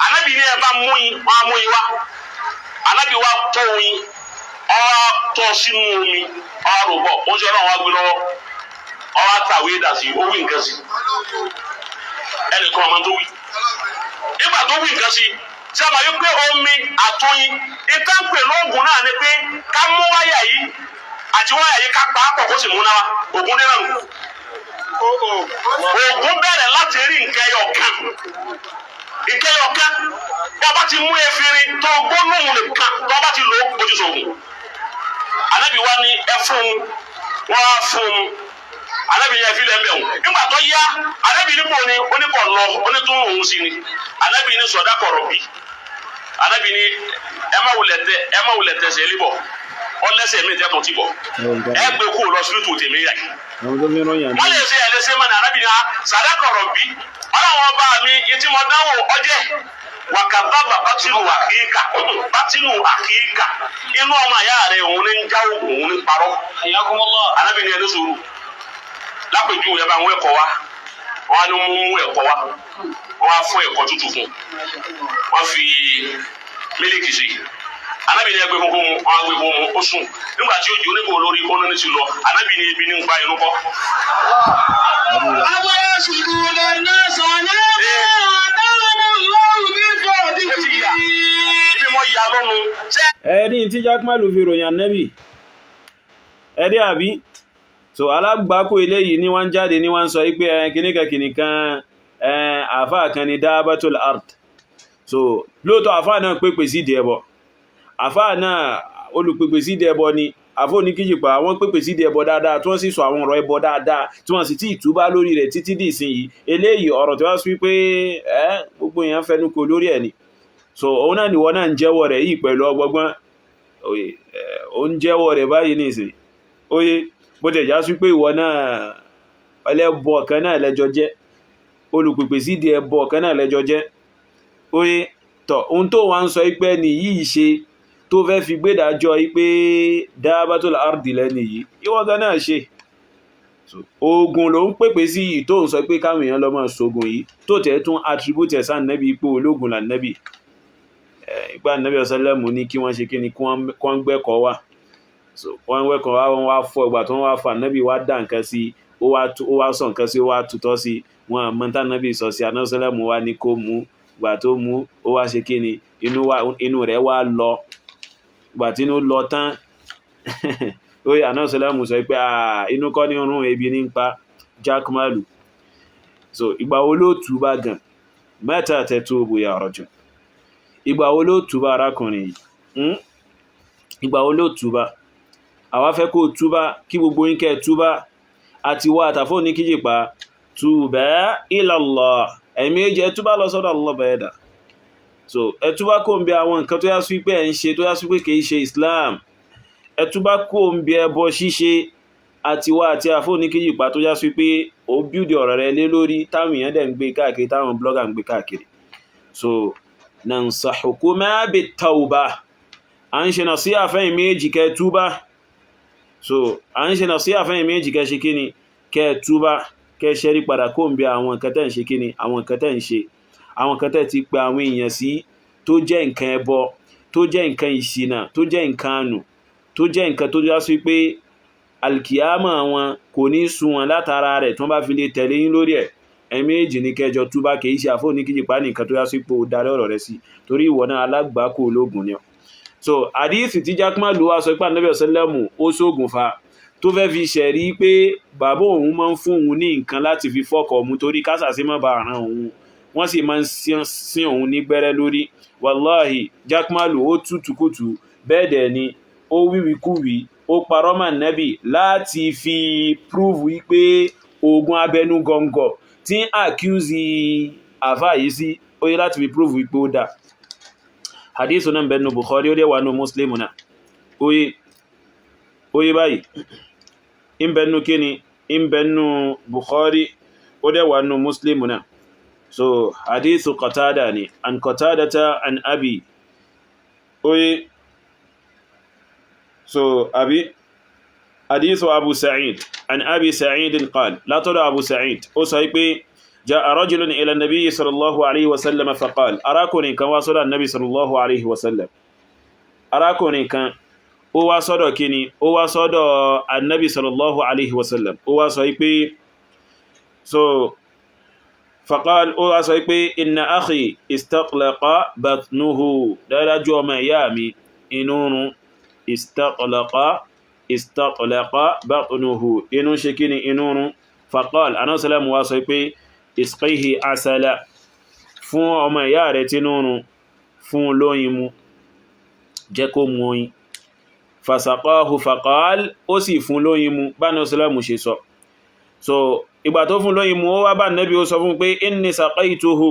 ànábì ní ẹ bá mú yín wọn á mú yín wá ànábì wá tọ́ yín ọwọ́ tọ́ sínú omi ọwọ́ rò bọ̀ ó ṣe ọlọ́run wá gbé lọ́wọ́ ọwọ́ àtàwé dà sí ó wí nǹkan sí ẹnìkan ọmọ tó wí nígbà tó wí nǹkan sí sábà yìí pé omi àtọyìn ìtànpè lóògùn náà ni pé ká mú wáyà yìí àti wáyà yìí ká pa á pọ̀ kó sì múná wa ògùn dé náà nù. Ògùn bẹ̀rẹ̀ láti rí nkẹyọ̀kan bí a bá ti mú efirin tó gbónúhùn nìkan tó a bá ti lò ó ojú sògùn. Ànábì wa ni ẹ fún un wọ́n á fún un Ànábì yẹn fi lẹ́mẹ̀ òun nígbà tó yá Ànábì nípò ni oníkọ̀ lọ onítún òun sí ni Ànábì ní sọ̀dá kọ̀rọ̀ bì Ànábì ní ẹ má wulẹ̀ tẹ̀sẹ̀ líbọ̀ ọlẹ́sẹ̀ mi tẹ́ tó ti bọ̀ ẹ gbé kó lọ sí tòun tèmi yà wọ́n lè ṣe ẹlẹ́sẹ̀ mọ́ni Ànábì ní sọ̀dá kọ̀rọ̀ bì ọlọ́wọ́n bá mi etí mo dánwò ọjẹ́ wàkàbàbà bátínú àkíkà inú ọmọ àyà rẹ̀ òun ní ń jáwó òun ní parọ́ Ànábì ní ẹni sùúrù lápèjú ẹ bá ń wẹ̀kọ̀ wá wọ́n á ní mú ẹ̀kọ́ wá wọ́n á fún ẹ̀kọ́ tútù fún wọ́n fi mílíkì sí Ànábì ní ẹgbẹ́ gbogbo mu wọ́n á gbé gbogbo mu ó sùn nígbà tí ó di onígbò lórí ọ̀nà ní ti lọ Ànábì ní ebi ní ń gba inú kọ́. àwọn oṣù lọ́nà sọ̀nà ẹ̀rí tí Jaqmal fi ròyìn Ànábì ẹ̀rí àbí so alágbàkó eléyìí ní wọ́n jáde ní wọ́n sọ wípé kìníkan àfáà kan ni Dabbatul Ard so lóòtọ́ àfáà náà pépè sí ìdẹ̀bọ̀ àfáà náà olùpépè sí ìdẹ̀bọ̀ ni àfó ní kíjìpá wọ́n pépè sí ìdẹ̀bọ̀ dáadáa tí wọ́n sì sọ àwọn ọ̀rọ̀ ẹbọ dáadáa tí wọ́n sì tí ìtúbá lórí rẹ̀ títí dì sí yìí eléyìí ọ̀rọ̀ tí wọ́n sọ wípé gbogbo èèyàn fẹnukò lórí ẹ̀ ni so òun náà nìwọ náà ń jẹ́wọ́ rẹ̀ yìí pẹ̀lú ọgbọgbọ́n ó ń jẹ́wọ́ rẹ̀ báyìí nìsín oye bó tẹ̀ já sí pé ìwọ náà ẹlẹ́bọ kan náà lẹ́jọ jẹ́ olùpèpè sí di ẹbọ kan náà lẹ́jọ jẹ́ oye tọ̀ ohun tó wá ń sọ pé ní yìí ṣe tó fẹ́ fi gbédájọ́ pé Dabbatul Ard lẹ́ni yìí ìwọ gan náà ṣe ogun ló ń pèpè sí yìí tó ń sọ pé káwọn èèyàn lọ máa ṣogun yìí tó tẹ̀ tún attribute ẹ̀sán nẹ́bí pé ológun là nẹ́bí ìgbà nẹ́bí ọ̀sẹ́lẹ̀mù ní kí wọ́n ṣe kí ni kí wọ́n gbẹ́kọ̀ọ́ wà so wọ́n wẹ́kọ̀ọ́ wá wọ́n wá fọ́ ìgbà tó wọ́n wá fà nẹ́bí wá dá nǹkan sí ó wá sọ nǹkan sí ó wá tutọ́ sí wọn àmọ́ tá nẹ́bí sọ sí anọ́sẹ́lẹ̀mù wá ní kó mú ìgbà tó mú ó wá ṣe kí ni inú rẹ̀ wá lọ ìgbà tí inú lọ tán ó yà anọ́sẹ́lẹ̀mù sọ pé inú kọ́ ní rún ebi ní pa Jaqmal so ìgbà wo ló túbá gan mẹ́ta tatubu ya rajul ìgbà wo ló túbá arákùnrin yìí ìgbà wo ló túbá àwa fẹ́ kó túbá kí gbogbo yín kẹ́ túbá àti wá àtàfó ní kíjìpá túbá ila Allah ẹ̀mí jẹ́ túbá lọ sọ́dọ̀ Allah bẹ̀ẹ́dà so ẹtúbá kó ń bí àwọn nǹkan tó yá sí pé ẹ̀ ń ṣe tó yá sí pé kìí ṣe Islam ẹtúbá kó ń bí ẹbọ ṣíṣe àti wá àti àfó ní kíjìpá tó yá sí pé ó bíúdì ọ̀rọ̀ rẹ̀ lé lórí táwọn èèyàn dẹ̀ ń gbé káàkiri táwọn blogger ń gbé káàkiri so nansahukuma bit-tawbah à ń ṣe nasiha fẹ́yìn méjì kẹ́ túbá so à ń ṣe nasiha fẹ́yìn méjì kẹ́ ṣe kíni kẹ́ túbá kẹ́ ṣẹ́rí padà kó ń bí àwọn nǹkan tẹ́ ń ṣe kíni àwọn nǹkan tẹ́ ń ṣe àwọn nǹkan tẹ́ ti pe àwọn èèyàn sí tó jẹ́ nǹkan ẹbọ tó jẹ́ nǹkan ìṣìnà tó jẹ́ nǹkan ànù tó jẹ́ nǹkan tó já sí pé alkiyama wọn kò ní sun wọn látara rẹ̀ tí wọ́n bá fi lè tẹ̀lé yín lórí ẹ̀ ẹ̀mẹ́jì ní kẹjọ túbá kìí ṣe àfóòní kíjìpá nìkan tó yá sí pé ó darí ọ̀rọ̀ rẹ̀ sí torí ìwọ náà alágbàákò ológun ni ọ so hadith tí Jakmalu wá sọ pé Ànábì sallallahu ó ṣoògùn fa tó fẹ́ fi ṣẹ̀rí pé bàbá òun máa ń fún òun ní nǹkan láti fi fọ́kọ̀ mu torí kásàsí má bàa ràn òun wọ́n sì máa ń sin òun ní gbẹ́rẹ́ lórí wàláhì Jakmalu ó tútùkùtù bẹ́ẹ̀ dẹ̀ ni ó wíwíkúwí ó parọ́ mọ́ Ànábì láti fi prove wípé oògùn abẹnú gọ̀ǹgọ̀ tí ń accuse àfà yìí sí ó yẹ láti fi prove wípé ó dá hadith náà bẹnu Bukhari ó dẹ̀ wà nù Muslim náà oye báyìí in bẹnu kíni in bẹnu Bukhari ó dẹ̀ wà nù Muslim náà so hadith Qatada ni an Qatadata an abi oye so abi hadith Abu Sa'id an Abi Sa'id qala la tada Abu Sa'id ó sọ pé جاء رجل إلى النبي صلى الله عليه وسلم فقال أراكني كان وصل النبي صلى الله عليه وسلم أراكني كان وصل كني وصل النبي صلى الله عليه وسلم وصل so فقال وصل إن أخي استقلق بطنه لا جو ما يامي إنون استقلق بطنه إنون شكني إنون فقال أنا سلام وصل isqihi asala fún ọmọ ìyá rẹ̀ tí nínú fún lóyin mu jẹ́ kó mu oyin fasaqahu faqal ó sì fún lóyin mu bá ní ọsílámù ṣe sọ so ìgbà tó fún lóyin mu ó wá bá Nábì ó sọ fún pé inni saqaituhu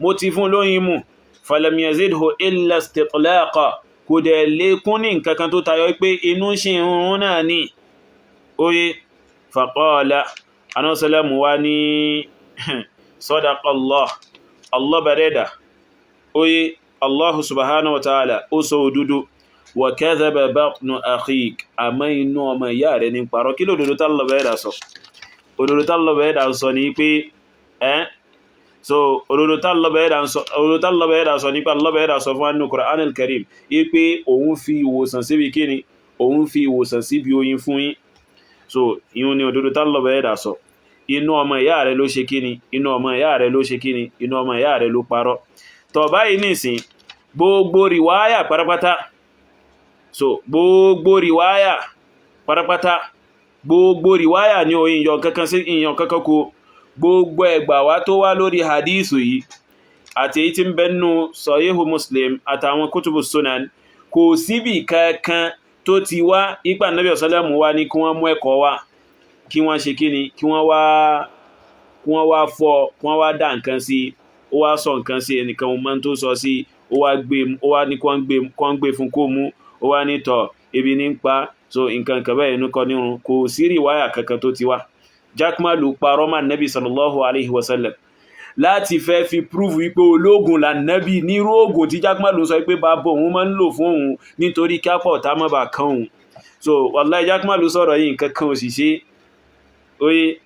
mo ti fún lóyin mu falam yazidhu illa istiqlaqa kò dẹ̀ lékún ní nǹkankan tó tayọ pé inú ṣe rún náà ní oye faqala anọ́sílámù wá ní sadaqallah Allah bareda oye Allah subhanahu wa ta'ala ó sọ òdodo wa kadhaba batnu akhik àmọ́ inú ọmọ ìyá rẹ̀ ní parọ́ kí lòdòdó tààlọ̀ bẹ̀ẹ́dà sọ òdòdó tààlọ̀ bẹ̀ẹ́dà sọ ní pé so òdòdó tààlọ̀ bẹ̀ẹ́dà sọ ní pé Allah bẹ̀ẹ́dà sọ fún anú Qur'an al-Karim pé òun fi ìwòsàn síbi kíni òun fi ìwòsàn síbi oyin fún yín so ìhun ni òdòdó tààlọ̀ bẹ̀ẹ́dà sọ inú ọmọ ìyá rẹ̀ ló ṣe kíni inú ọmọ ìyá rẹ̀ ló ṣe kíni inú ọmọ ìyá rẹ̀ ló parọ́ tó báyìí nìsín gbogbo riwaya pátápátá so gbogbo riwaya pátápátá gbogbo riwaya ní oyin yan kankan sí ìyàn kankan kó gbogbo ẹgbà wá tó wá lórí hadithu yìí àti èyí tí ń bẹnu Sahihu Muslim àtàwọn kutubu sunan kò síbì kankan tó ti wá ipa Ànábì sallallahu wá ní kí wọ́n mú ẹ̀kọ́ wá kí wọ́n ṣe kíni kí wọ́n wá fọ́ kí wọ́n wá dá nǹkan sí ó wá sọ nǹkan sí ẹnìkan mọ́ tó sọ sí ó wá ní kọ́ ń gbé fún kó mú ó wá ní tọ̀ ebi ní pa so nǹkan kan bẹ́ẹ̀ inú kọ́ nírun kò sí riwaya kankan tó ti wá Jakmalu parọ́ mọ́ Nabi sallallahu alaihi wasallam láti fẹ́ fi prove wípé ológun la Nabi nírú ogun tí Jakmalu sọ pé bàbá òun máa ń lò fún òun nítorí kápọ̀ tá má bà kán òun so wallahi Jakmalu sọ̀rọ̀ yìí nǹkan kan ò sì ṣe oye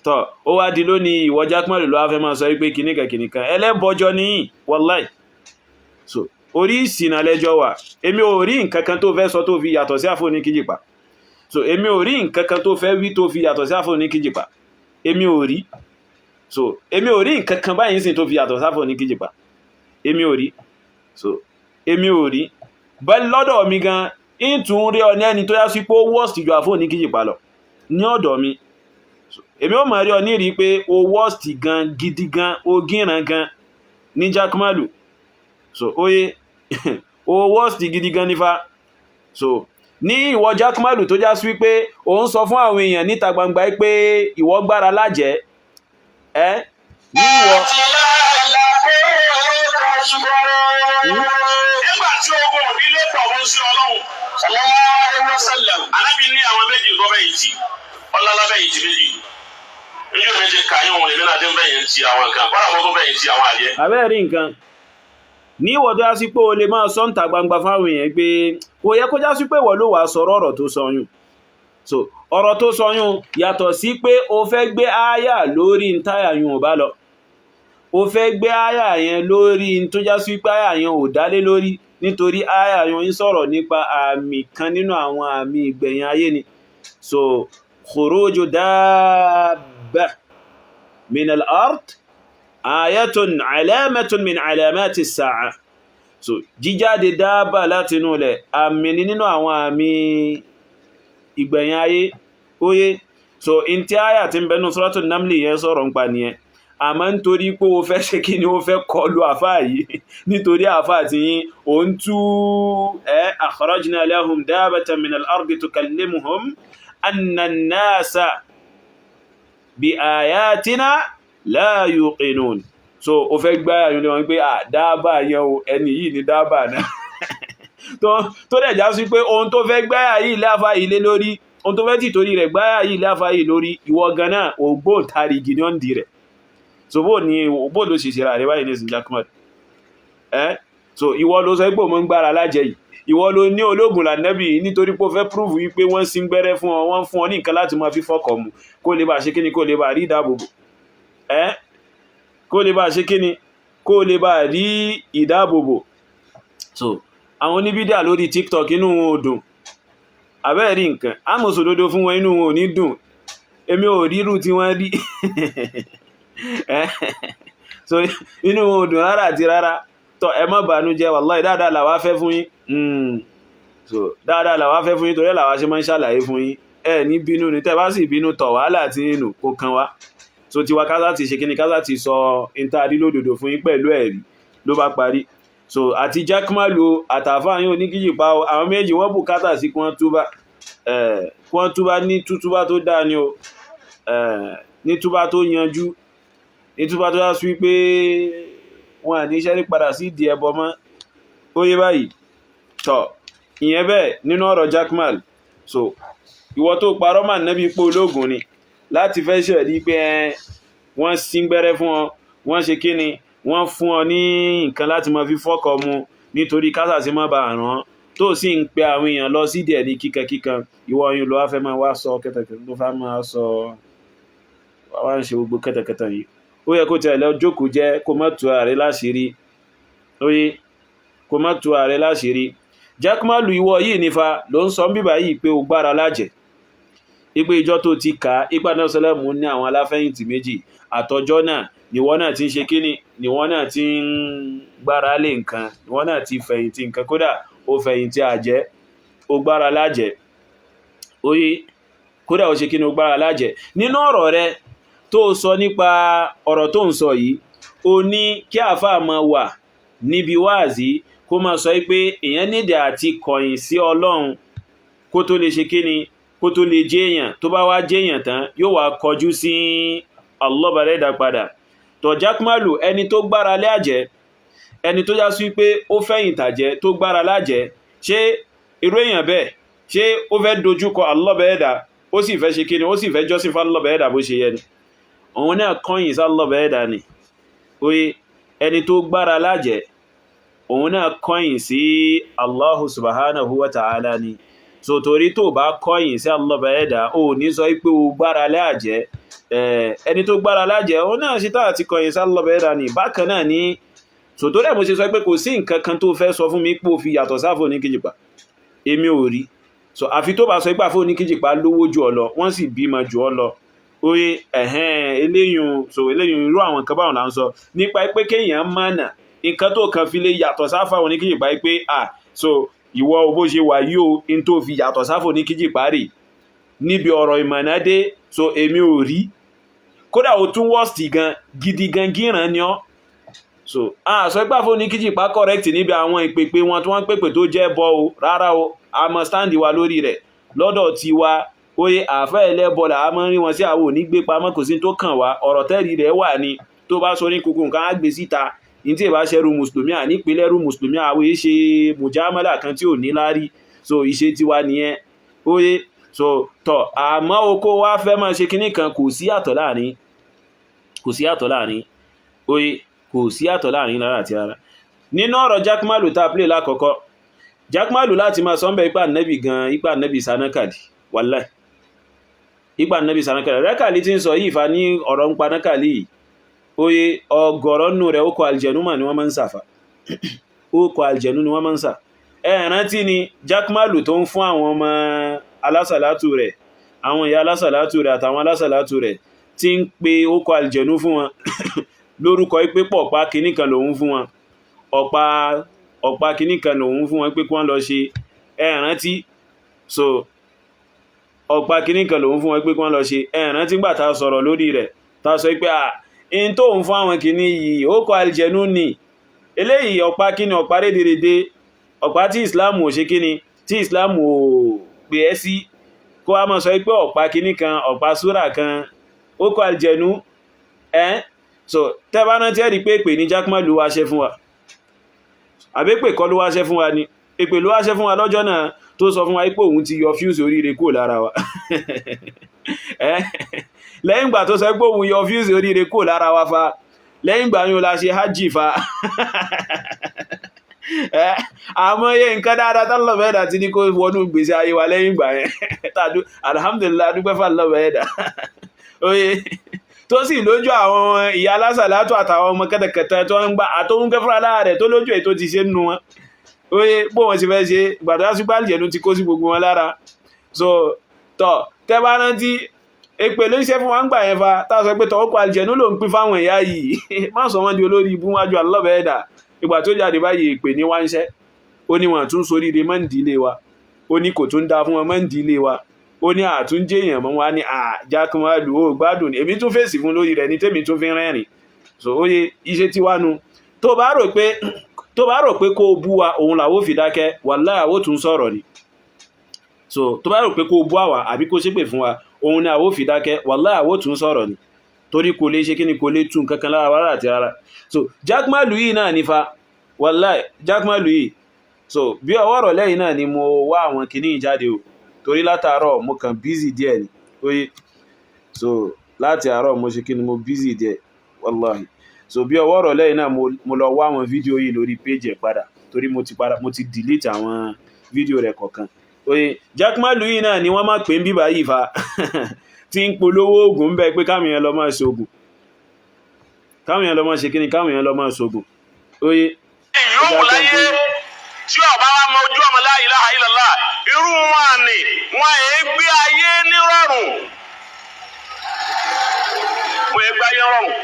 tọ́ ó wá di lónìí ìwọ Jakmalu ló wá fẹ́ máa sọ wípé kìníkà ẹlẹ́bọjọ́ ní wallahi so orí ìsìnà lẹ́jọ́ wà èmi ò rí nǹkankan tó fẹ́ sọ tó fi yàtọ̀ sí àfò ní kíjìpá so èmi ò rí nǹkankan tó fẹ́ wí tó fi yàtọ̀ sí àfò ní kíjìpá èmi ò rí so èmi ò rí nǹkankan báyìí sí tó fi yàtọ̀ sí àfò ní kíjìpá èmi ò rí so èmi ò rí bẹ́ẹ̀ lọ́dọ̀ mi gan ìtún rí ọ ní ẹni tó yá sí pé ó worst ju àfò ní kíjìpá lọ ní ọ̀dọ̀ mi èmi ó máa rí ọ ní rí pé ó worst gan gidi gan ó gíran gan ní Jakmalu so oye ó worst gidi gan nífà so ní ìwọ Jakmalu tó já sí wípé ó ń sọ fún àwọn èèyàn níta gbangba pé ìwọ gbára lájẹ́ ní ìwọ nígbà tí ogun òbí ló pọ̀ mọ́ sí Ọlọ́run sallallahu alaihi wasallam Ànábì ní àwọn méjì lọ́bẹ̀ yìí tí ọlọ́lábẹ̀ yìí tí méjì ojú méjì kàyún òun èmi náà tí ń bẹ̀yìn ti àwọn nǹkan kọ́nà mọ́ tó bẹ̀yìn ti àwọn àjẹ́ abẹ́rí nǹkan ní ìwọ tó já sí pé o lè máa sọ níta gbangba fáwọn èèyàn pé kò yẹ kó já sí pé ìwọ ló wà sọ̀rọ̀ ọ̀rọ̀ tó sọyún so ọ̀rọ̀ tó sọyún yàtọ̀ sí pé o fẹ́ gbé áyà lórí ntáyà yún ò bá lọ o fẹ́ gbé áyà yẹn lórí tó já sí pé áyà yẹn ò dálé lórí nítorí áyà yẹn ń sọ̀rọ̀ nípa àmì kan nínú àwọn àmì ìgbẹ̀yìn ayé ni so khuruju dabba min al-ard ayatun alamatun min alamati as-sa'a so jíjáde dáàbà láti inú ilẹ̀ àmì ni nínú àwọn àmì ìgbẹ̀yìn ayé óyé so in tí àyà tí ń bẹnu Suratul Namli yẹn sọ̀rọ̀ ń pa nìyẹn àmọ́ nítorí pé o fẹ́ ṣe kí ni o fẹ́ kọlu àfáà yìí nítorí àfáà tí yín o ń tú akhrajna lahum dabbatan minal ardi tukallimuhum anna an-nasa bi ayatina la yuqinun so o fẹ́ gbá àyùn ni wọ́n pé dáàbà yẹn o ẹni yìí ni dáàbà náà tó dẹ̀ já sí pé ohun tó fẹ́ gbá yìí láfà ilé lórí ohun tó fẹ́ tì torí rẹ̀ gbá yìí láfà yìí lórí ìwọ gan náà ògbóǹtarìgì ni ó ń di rẹ̀ so bó ló ṣe ṣe rà rẹ̀ báyìí ní ìsìn Jaqmal so ìwọ ló sọ pé òun ń gbára lájẹ yìí ìwọ ló ní ológun lànẹ́bì nítorí pé ó fẹ́ prúfù wípé wọ́n sí ń gbẹ́rẹ́ fún ọ wọ́n fún ọ ní nǹkan láti máa fi fọ́kọ̀ mu kó lè bá ṣe kíni kó lè bá rí ìdáàbòbò kó lè bá ṣe kíni kó lè bá rí ìdáàbòbò so àwọn oníbídà lórí TikTok inú wọn ò dùn àbẹ́ẹ̀rí nǹkan àmọ̀sòdodo fún wọn inú wọn ò ní dùn èmi ò rírù tí wọ́n rí so inú wọn ò dùn rárá àti rárá tọ́ ẹ má bànújẹ́ wallahi dáadáa làwa fẹ́ fún yín so dáadáa làwa fẹ́ fún yín torí làwa ṣe máa ń ṣàlàyé fún yín ẹ ní bínú ni tẹ́ bá sì bínú tọ̀ wàhálà tí nínú kó kan wá so tiwa kásá ti ṣe kíni kásá ti sọ ìntàrí lódòdó fún yín pẹ̀lú ẹ̀rí ló bá parí so àti Jaqmal àtàfà yín oníkíjìpá àwọn méjì wọ́n bùkátà sí kí wọ́n túbá ní túbá tó dáa ni o ní túbá tó yanjú ní túbá tó yá sí pé wọn à ní iṣẹ́ ní padà sí ìdí ẹbọ mọ́ ó yé báyìí tọ̀ ìyẹn bẹ́ẹ̀ nínú ọ̀rọ̀ Jaqmal so ìwọ tó parọ́ mà nẹ́bí pé ológun ni láti fẹ́ ṣẹ̀rí pé wọ́n sín gbẹ́rẹ́ fún ọ wọ́n ṣe kí ni wọ́n fún ọ ní nǹkan láti máa fi fọ́kọ̀ mu nítorí kásà sí má ba àrán tó sì ń pe àwọn èèyàn lọ sí díẹ̀ ní kíkankíkan ìwọ yìí ló wá fẹ́ máa wá sọ kẹ́tẹ̀kẹ́tẹ̀ ló fẹ́ máa sọ wá ń ṣe gbogbo kẹ́tẹ̀kẹ́tẹ̀ yìí ó yẹ kó tẹ̀lé jókòó jẹ́ kó má tú ààrẹ láṣìírí óyé kó má tú ààrẹ láṣìírí Jaqmal ìwọ yìí nífa ló ń sọ bíbá yìí pé ó gbára lájẹ̀ ipé ìjọ tó ti kà ipa náà sọlẹ́mù ní àwọn aláfẹ́yìntì méjì àtọjọ́ náà níwọ náà ti ń ṣe kíní níwọ náà ti ń gbára lé nǹkan níwọ náà ti fẹ̀yìntì nǹkan kódà ó fẹ̀yìntì àjẹ́ ó gbára lájẹ̀ óyé kódà ó ṣe kíní ó gbára lájẹ̀ nínú ọ̀rọ̀ rẹ tó sọ nípa ọ̀rọ̀ tó ń sọ yìí ó ní kí àfáà máa wà níbi wáàzí kó máa sọ pé èèyàn nídìí àti kọ̀yìn sí Ọlọ́run kó tó lè ṣe kíní kó tó lè jẹ́ èèyàn tó bá wá jẹ́ èèyàn tán yóò wá kọjú sí Allah bàrẹ́dà padà tó Jaqmal ẹni tó gbára lé àjẹ́ ẹni tó já sí pé ó fẹ̀yìn tàjẹ́ tó gbára lájẹ́ ṣé irú èèyàn bẹ́ẹ̀ ṣé ó fẹ́ dojúkọ Allah bàrẹ́dà ó sì fẹ́ ṣe kíní ó sì fẹ́ jọ́sìn fún Allah bàrẹ́dà bó ṣe yẹ ni òun náà kọ́yìn sí Allah bàrẹ́dà ni oye ẹni tó gbára lájẹ́ òun náà kọ́yìn sí Allah subhanahu wa ta'ala ni so torí tó bá kọ́yìn sí Allah bàrẹ́dà ó ní sọ pé ó gbára lájẹ́ ẹni tó gbára lájẹ́ òun náà ṣe táà ti kọ́yìn sí Allah bàrẹ́dà ni bákan náà ní so torí mo ṣe sọ pé kò sí nǹkan kan tó fẹ́ sọ fún mi pé ó fi yàtọ̀ sáfò ní kíjìpá èmi ò rí so àfi tó bá sọ pé àfò ní kíjìpá lówó jù ọ lọ wọ́n sì bímọ jù ọ lọ oye eléyìn irú àwọn nǹkan báwọn là ń sọ nípa pé kéèyàn mánà nǹkan tó kàn fi lè yàtọ̀ sáfà ní kíjìpá pé so ìwọ bó ṣe wà yóò in tó fi yàtọ̀ sáfò ní kíjìpá rè níbi ọ̀rọ̀ ìmọ̀nádé so èmi ò rí kódà ó tún wọ́ọ̀sì gan gidi gan gíran ni ọ́ so sọ pé àfò ní kíjìpá correct níbi àwọn ìpèpè wọn tí wọ́n ń pèpè tó jẹ́ bọ́ o rárá o a mọ̀ stáǹdì wa lórí rẹ̀ lọ́dọ̀ tiwa oye àfẹ́ ẹlẹ́bọ̀là a máa ń rí wọn sí àwọn onígbé pamọ́ kò sí tó kàn wá ọ̀rọ̀ tẹ́rì rẹ̀ wà ní tó bá sọ ní kúkú nǹkan á gbé síta ní tí ìbá ṣẹ́rù mùsùlùmí nípínlẹ̀rù mùsùlùmí àwọn ìṣe mùjámálà kan tí ò ní lárí so ìṣe tiwa nìyẹn oye so tọ̀ àmọ́ oko wá fẹ́ máa ṣe kinní kan kò sí àtọ̀ láàrin oye kò sí àtọ̀ láàrin lára àti ara nínú ọ̀rọ̀ Jaqmal tá a play lákọ̀ọ́kọ́ Jaqmal láti máa sọ́nbẹ̀ ipa nẹ́bì sanákàlì wàláì ipa nẹ́bì sanákàlì rẹ́kàlì tí ń sọ yìí fa ní ọ̀rọ̀ ń pa nákàlì yìí oye ọgọ̀rọ̀ nù rẹ̀ ókò àlìjẹ̀nú mà ní wọ́n máa ń sàfà ókò àlìjẹ̀nú ni wọ́n máa ń sà rántí ni Jaqmal tó ń fún àwọn ọmọ alásàlátù rẹ̀ àwọn ìyá alásàlátù rẹ̀ àtàwọn alásàlátù rẹ̀ tí ń pe ókò àlìjẹ̀nú fún wọn lórúkọ ipé pọ̀pá kìíní kan lòun fún wọn ọ̀pá kìíní kan lòun fún wọn pé kí wọ́n lọ ṣe ẹ̀rántí so ọ̀pá kìíní kan lòun fún wọn pé kí wọ́n lọ ṣe ẹ̀rántí gbà tá sọ̀rọ̀ lórí rẹ̀ tá sọ pé in tó ń fún àwọn kìíní yìí ó kọ àlìjẹnú ni eléyìí ọ̀pá kìíní ọ̀pá rédèrèdè ọ̀pá tí Islam ò ṣe kíni tí Islam ò pè ẹ́ sí kó a mọ̀ sọ pé ọ̀pá kìíní kan ọ̀pá súrà kan ó kọ àlìjẹnú so tẹ́bá náà tí ẹ̀rí pé èpè ní Jaqmal ló wáṣẹ́ fún wa àbẹ́pè kọ́ ló wáṣẹ́ fún wa ni èpè ló wáṣẹ́ fún wa lọ́jọ́ náà tó sọ fún wa pé òun ti yọ fuse oríire kúrò lára wa lẹ́yìn ìgbà tó sọ pé òun yọ fuse oríire kúrò lára wa fa lẹ́yìn ìgbà yóò la ṣe hajj fa àmọ́ yẹ nǹkan dáadáa tán lọ́bẹ̀ ẹ̀dà tí ní kó wọnú gbèsè ayé wa lẹ́yìn ìgbà yẹn alhamdulillah dúpẹ́ fà lọ́bẹ̀ ẹ̀dà oye tó sì lójú àwọn ìyá alásàlátù àtàwọn ọmọ kẹtẹkẹtẹ tó ń gbà àtòun kẹfúra láàrẹ̀ tó lójú ètò ti ṣe nù wọn oye bó wọn sì fẹ́ ṣe gbàdá sí pàlìjẹ̀nú ti kó sí gbogbo wọn lára so tọ́ tẹ́bá rántí èpè ló ṣe fún wa ń gbà yẹn fa tá a sọ pé tọ́wọ́pọ̀ àlìjẹ̀nú ló ń pín fáwọn ìyá yìí má sọ wọ́n di olórí ibú wájú alọ́bẹ̀ ẹ̀dà ìgbà tó jáde báyìí èpè ní wá ń ṣẹ́ ó ní wọn tún soríire mọ́ǹdílé wa ó ní kò tún dá fún wọn mọ́ǹdílé wa ó ní àtúnjẹ́ èèyàn mọ́ wá ní Jaqmal ó gbádùn ní èmi tún fèsì fún lórí rẹ̀ ní tèmi tún fi rẹ́rìn so ó yẹ iṣẹ́ tí wá nu tó bá rò pé kó bú wa òun làwó fi dákẹ́ wallahi àwó tún sọ̀rọ̀ ni so tó bá rò pé kó bú àwà àbí kó ṣépè fún wa òun ni àwó fi dákẹ́ wallahi àwó tún sọ̀rọ̀ ni torí kò lè ṣe kí ni kò lè tún kankan lára wàrà àti rárá so Jaqmal yìí náà nífa wallahi Jaqmal yìí so bí ọwọ́ rọ̀ lẹ́yìn náà ni mo wá àwọn kìíní jáde o torí látàárọ̀ mo kàn busy díẹ̀ ni oye so láti àárọ̀ mo ṣe kí ni mo busy díẹ̀ wallahi so bí ọwọ́ rọ̀ lẹ́yìn náà mo lọ wá àwọn fídíò yìí lórí page ẹ̀ padà torí mo ti delete àwọn fídíò rẹ̀ kọ̀ọ̀kan oye Jaqmal yìí náà ni wọ́n máa pè ń bíbá yìí fa tí ń polówó oògùn ń bẹ pé káwọn èèyàn lọ máa ṣoògùn káwọn èèyàn lọ máa ṣe kí ni káwọn èèyàn lọ máa ṣoògùn oye yóò láyé tí ọba wa mọ ojú ọmọ la ilaha illallah irú wọn ni wọn èé gbé ayé ní rọrùn wọn èé gbé ayé rọrùn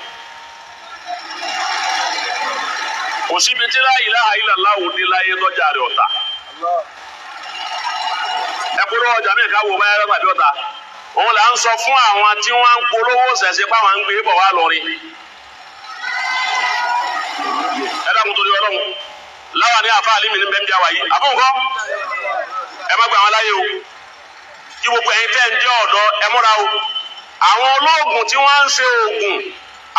kò síbi tí la ilaha illallah ò ní láyé tọ́jà rẹ̀ ọ̀tá ẹ̀kúrò ọjà mi ká wò báyà lọ́gbàdì ọ̀tá òun là ń sọ fún àwọn tí wọ́n ń polówó ṣẹ̀ṣẹ̀ páwọn ń gbé bọ̀ wá lọ́rin ẹ̀dàkùn torí ọlọ́run láwa ní àfa àlímì ní bẹ́ẹ̀ ń bí àwà yìí àbúkọ́ ẹ má gba àwọn aláyé o kí gbogbo ẹ̀yin tẹ́ ń jẹ́ ọ̀dọ́ ẹ múra o àwọn olóògùn tí wọ́n ń ṣe oògùn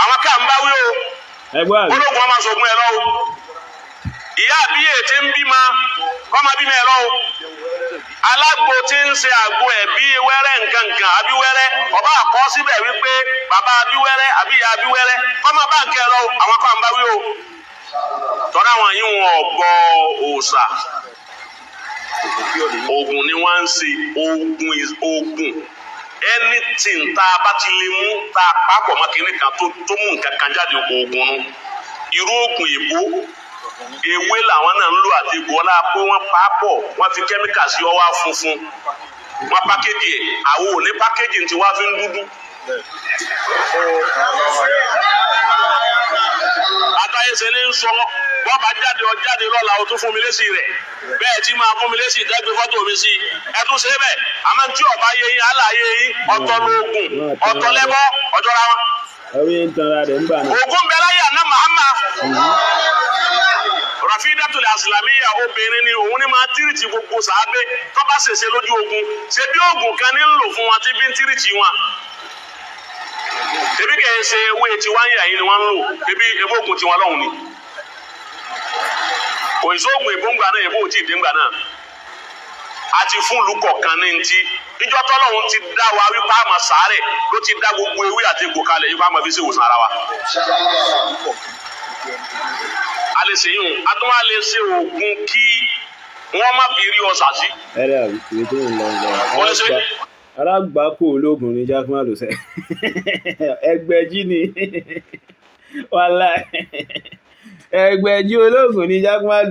àwọn ká ń bá wí o olóògùn wọn máa ṣoògùn ẹ lọ o ìyá àbíyè tí ń bímọ kọ́ máa bímọ ẹ lọ o alágbo tí ń ṣe àgbo ẹ̀ bí wẹ́rẹ́ nǹkankan abíwẹ́rẹ́ ọba àkọ́ síbẹ̀ wípé bàbá abíwẹ́rẹ́ àbí ìyá abíwẹ́rẹ́ kọ́ máa bá nǹkan ẹ lọ o àwọn ká ń bá wí o tọ́lá àwọn yìí wọn ọ̀gbọ́ òòṣà oògùn ni wọ́n ń ṣe oògùn anything tá a bá ti lè mú tá a papọ̀ mọ́ kínní kan tó mú nǹkan kan jáde oògùn nu irú oògùn èbó ewé làwọn náà ń lò àti egbò ọlá pé wọ́n papọ̀ wọ́n fi kẹ́míkà sí ọwọ́ funfun wọ́n pákéjì ẹ̀ àwọn ò ní pákéjì tí wọ́n fi ń dúdú. àtàyèsè ní sọ wọ́n bá jáde lọ́la o tún fún mi lésì rẹ̀ bẹ́ẹ̀ tí máa fún mi lésì ìdẹ́gbẹ́ fọ́tò mi sí ẹ tún ṣe bẹ́ẹ̀ àmọ́ tí ọba yẹ yín àlàyé yín ọ̀tọ̀ lóògùn ọ̀tọ̀ lẹ́bọ̀ ọ̀tọ̀ ra wọn. oògùn bẹ́ẹ̀ láyé àná Muhammad Rafidatul Islamiyya obìnrin ni òun ní máa tírìtì gbogbo sàábé tó bá ṣèṣe lójú ogun ṣe bí oògùn kan ní ń lò fún wọn tí bí ń tírìtì wọn. ebi kẹ́ ẹ ṣe ewé tiwáyà yìí ni wọ́n ń lò ebi oògùn tiwọn lọ́hùn ni. òyìnbó ìbóngbà náà ìbò tí ìdíngbà náà àti fún lukọ kan ní ntí ìjọ tọ́lọ́hún ti dá wa wípé àmọ́ sàárẹ̀ ló ti dá gbogbo ewé àti egbò kalẹ̀ yìí fún àmọ́ fi ṣe ìwòsàn ara wa. a lè ṣe yìí a tún wá lè ṣe oògùn kí wọ́n má fi rí ọ̀sà sí. ẹ̀rẹ́ àbí kìí tó ń lọ alágbàákò ológun ní Jaqmal ló sẹ́ ẹgbẹ́jí ni wàláhì ẹgbẹ́jí ológun ní Jaqmal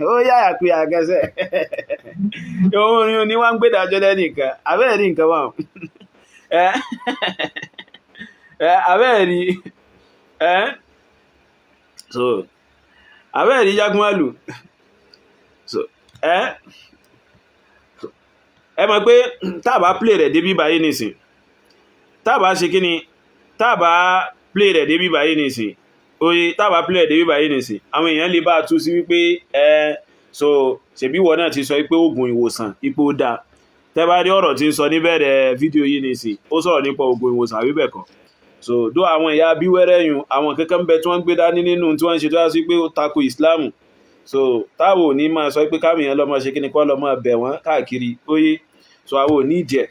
ó yáyà pé àgẹ́sẹ̀ òun ni wọ́n ń gbédájọ́ lẹ́nìkan abẹ́ẹ̀ rí nǹkan wọn abẹ́ẹ̀ rí so àbẹ́ rí Jákúmálù so ẹ mọ̀ pé tàbá play rẹ̀ débí báyìí nìsìn tàbá ṣe kí ni tàbá play rẹ̀ débí báyìí nìsìn oye tàbá play rẹ̀ débí báyìí nìsìn àwọn èèyàn lè bá tú sí wípé so ṣebí wọ́n náà ti sọ pé oògùn ìwòsàn ipò dáa tẹ́bá rí ọ̀rọ̀ tí ń sọ níbẹ̀rẹ̀ fídíò yìí nìsìn ó sọ̀rọ̀ nípa oògùn ìwòsàn àbí bẹ́ẹ̀ kọ́ so dó àwọn ìyá bí wẹ́rẹ́ yùn àwọn kankan bẹ tí wọ́n gbé dání nínú tí wọ́n ń ṣe tó yá sí pé ó tako ìsìláàmù so táwọn ò ní máa sọ pé káwọn èèyàn lọ́mọ ṣe kí ni kọ́ lọ́mọ bẹ̀ wọ́n káàkiri óyé so àwọn ò ní ìdíẹ̀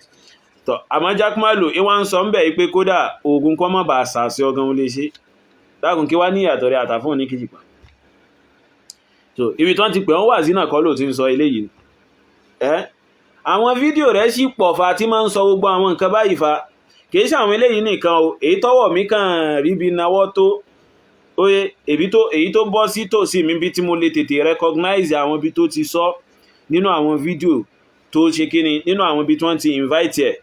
tọ́ àmọ́ Jákúmálù ìwọ́n ń sọ ń bẹ̀ pé kódà oògùn kọ́ mọ́ bá àṣàṣe ọgán ó lè ṣe dákùn kí wá ní ìyàtọ̀ rẹ̀ àtàfún ní kìjìpá so ibi tí wọ́n ti pè wọ́n wà sí náà kọ́ ló ti ń sọ eléyìí àwọn fídíò rẹ̀ sì pọ̀ fa tí máa ń sọ gbogbo àwọn nǹkan báyìí fa kìí ṣe àwọn eléyìí nìkan o èyí tọ́wọ̀ mi kàn ríbi nawọ́ tó oye èyí tó bọ́ sí tòsí mi bí tí mo lè tètè recognize àwọn ibi tó ti sọ nínú àwọn fídíò tó ṣe kíni nínú àwọn ibi tí wọ́n ti invite ẹ̀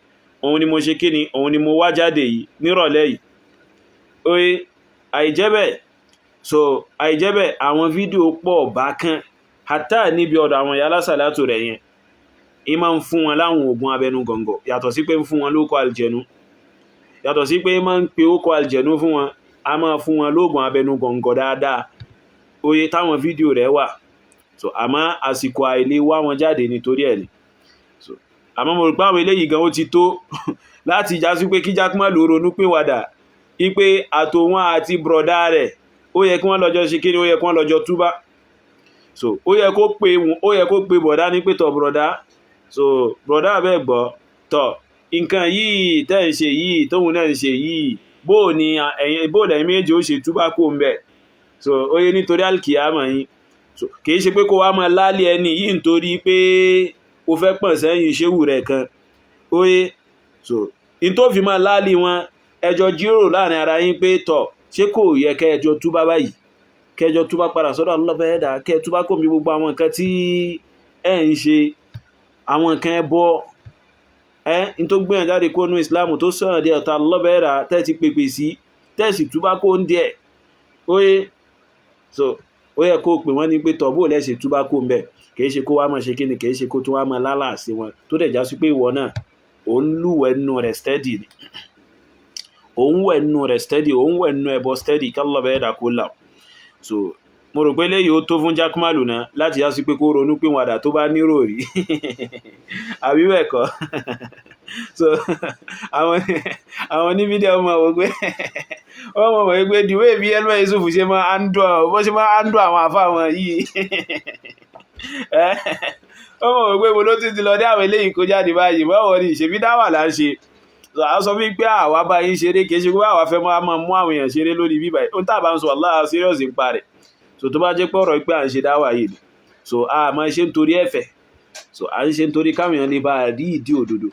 òun ni mo ṣe kíni òun ni mo wá jáde yìí nírọ̀lẹ́ yìí oye àìjẹ́bẹ̀ àwọn fídíò pọ̀ bákan hátà níbi ọ̀dọ̀ àwọn yálásàlátò rẹ̀ yẹn ìmá ń fún wọn láwọn oògùn abẹnú gọ̀ǹgọ̀ yàtọ̀ sí pé ń fún wọn lókọ àlìjẹ̀nú yàtọ̀ sí pé máa ń pe ókọ àlìjẹ̀nú fún wọn a máa fún wọn lóògùn abẹnú gọ̀ǹgọ̀ dáadáa oye táwọn fídíò rẹ̀ wà so àmọ́ àsìkò àìlè wá wọn jáde nítorí ẹ̀ ni so àmọ́ mo rò pé àwọn eléyìí gan ó ti tó láti já sí pé kí Jákúmálù ronú pìwàdà ipe àtòwọn àti bùrọ̀dá rẹ̀ ó yẹ kí wọ́n lọ́jọ́ ṣe kí ni ó yẹ kí wọ́n lọ́jọ́ túbá so ó yẹ kó pe bọ̀dá ní pé tọ̀ bùrọ̀dá so brother abẹ́ gbọ́ tọ̀ nǹkan yìí tẹ́ ń ṣe yìí tóhun náà ń ṣe yìí bóò lẹ́yìn méjì ó ṣe túbá kó ń bẹ̀ so ó yẹ nítorí alkiyama yìí so kìí ṣe pé kó wá máa lálé ẹni yìí nítorí pé ó fẹ́ pọ̀n sẹ́yìn ṣéwù rẹ̀ kan ó yẹ so in tó fi máa lálé wọn ẹjọ́ jíròrò láàrin ara yín pé tọ̀ ṣé kò yẹ kẹjọ túbá báyìí kẹjọ túbá padà sọ́dọ̀ ọlọ́fẹ́ẹ́dà kẹ túbá kò mi gbogbo àwọn nǹkan tí ẹ̀ ń ṣe àwọn nǹkan ẹbọ in tó gbìyàn jáde kó nú ìsìláàmù tó sọ̀rọ̀ díẹ̀ ọ̀tá lọ́bẹ̀ẹ́ra tẹ́ ti pèpè sí tẹ́sì túbá kó ń díẹ̀ óyé so ó yẹ kó pè wọ́n ní pé tọ̀bọ̀ lẹ́sẹ̀ túbá kó ń bẹ̀ kìí ṣe kó wá máa ṣe kí ni kìí ṣe kó tún wá máa lálà sí wọn tó dẹ̀ já sí pé ìwọ náà òun lúwẹ̀ nínú rẹ̀ steady ni òun wẹ̀ nínú rẹ̀ steady òun wẹ̀ nínú ẹbọ steady ká lọ́bẹ̀ẹ́ra kó là so mo rò pé léyìí ó tó fún Jákúmálù náà láti yá sí pé kó ronú pé wàdà tó bá nírò rí àbí bẹ́ẹ̀ kọ́ so àwọn ní fídíò ọmọ ògbé ọmọ ògbé dìwé bí ẹlmọ Yusuf ṣe máa ń dùn àwọn àfá wọn yìí ọmọ ògbé mo ló ti lọ dé àwọn eléyìí kó jáde báyìí wọ́n ní ìṣèbí dáwà là ń ṣe a sọ bí pé àwa bá yín ṣeré kìí ṣe pé àwa fẹ́ máa mú àwọn èèyàn ṣeré lórí bíbá ohun tá bá ń sọ Allah serious ń parẹ̀ so tó bá jẹ́ pé ọ̀rọ̀ pé à ń ṣe dáwà yìí so a máa ṣe nítorí ẹ̀fẹ̀ so à ń ṣe nítorí káwọn èèyàn lè bá rí ìdí òdodo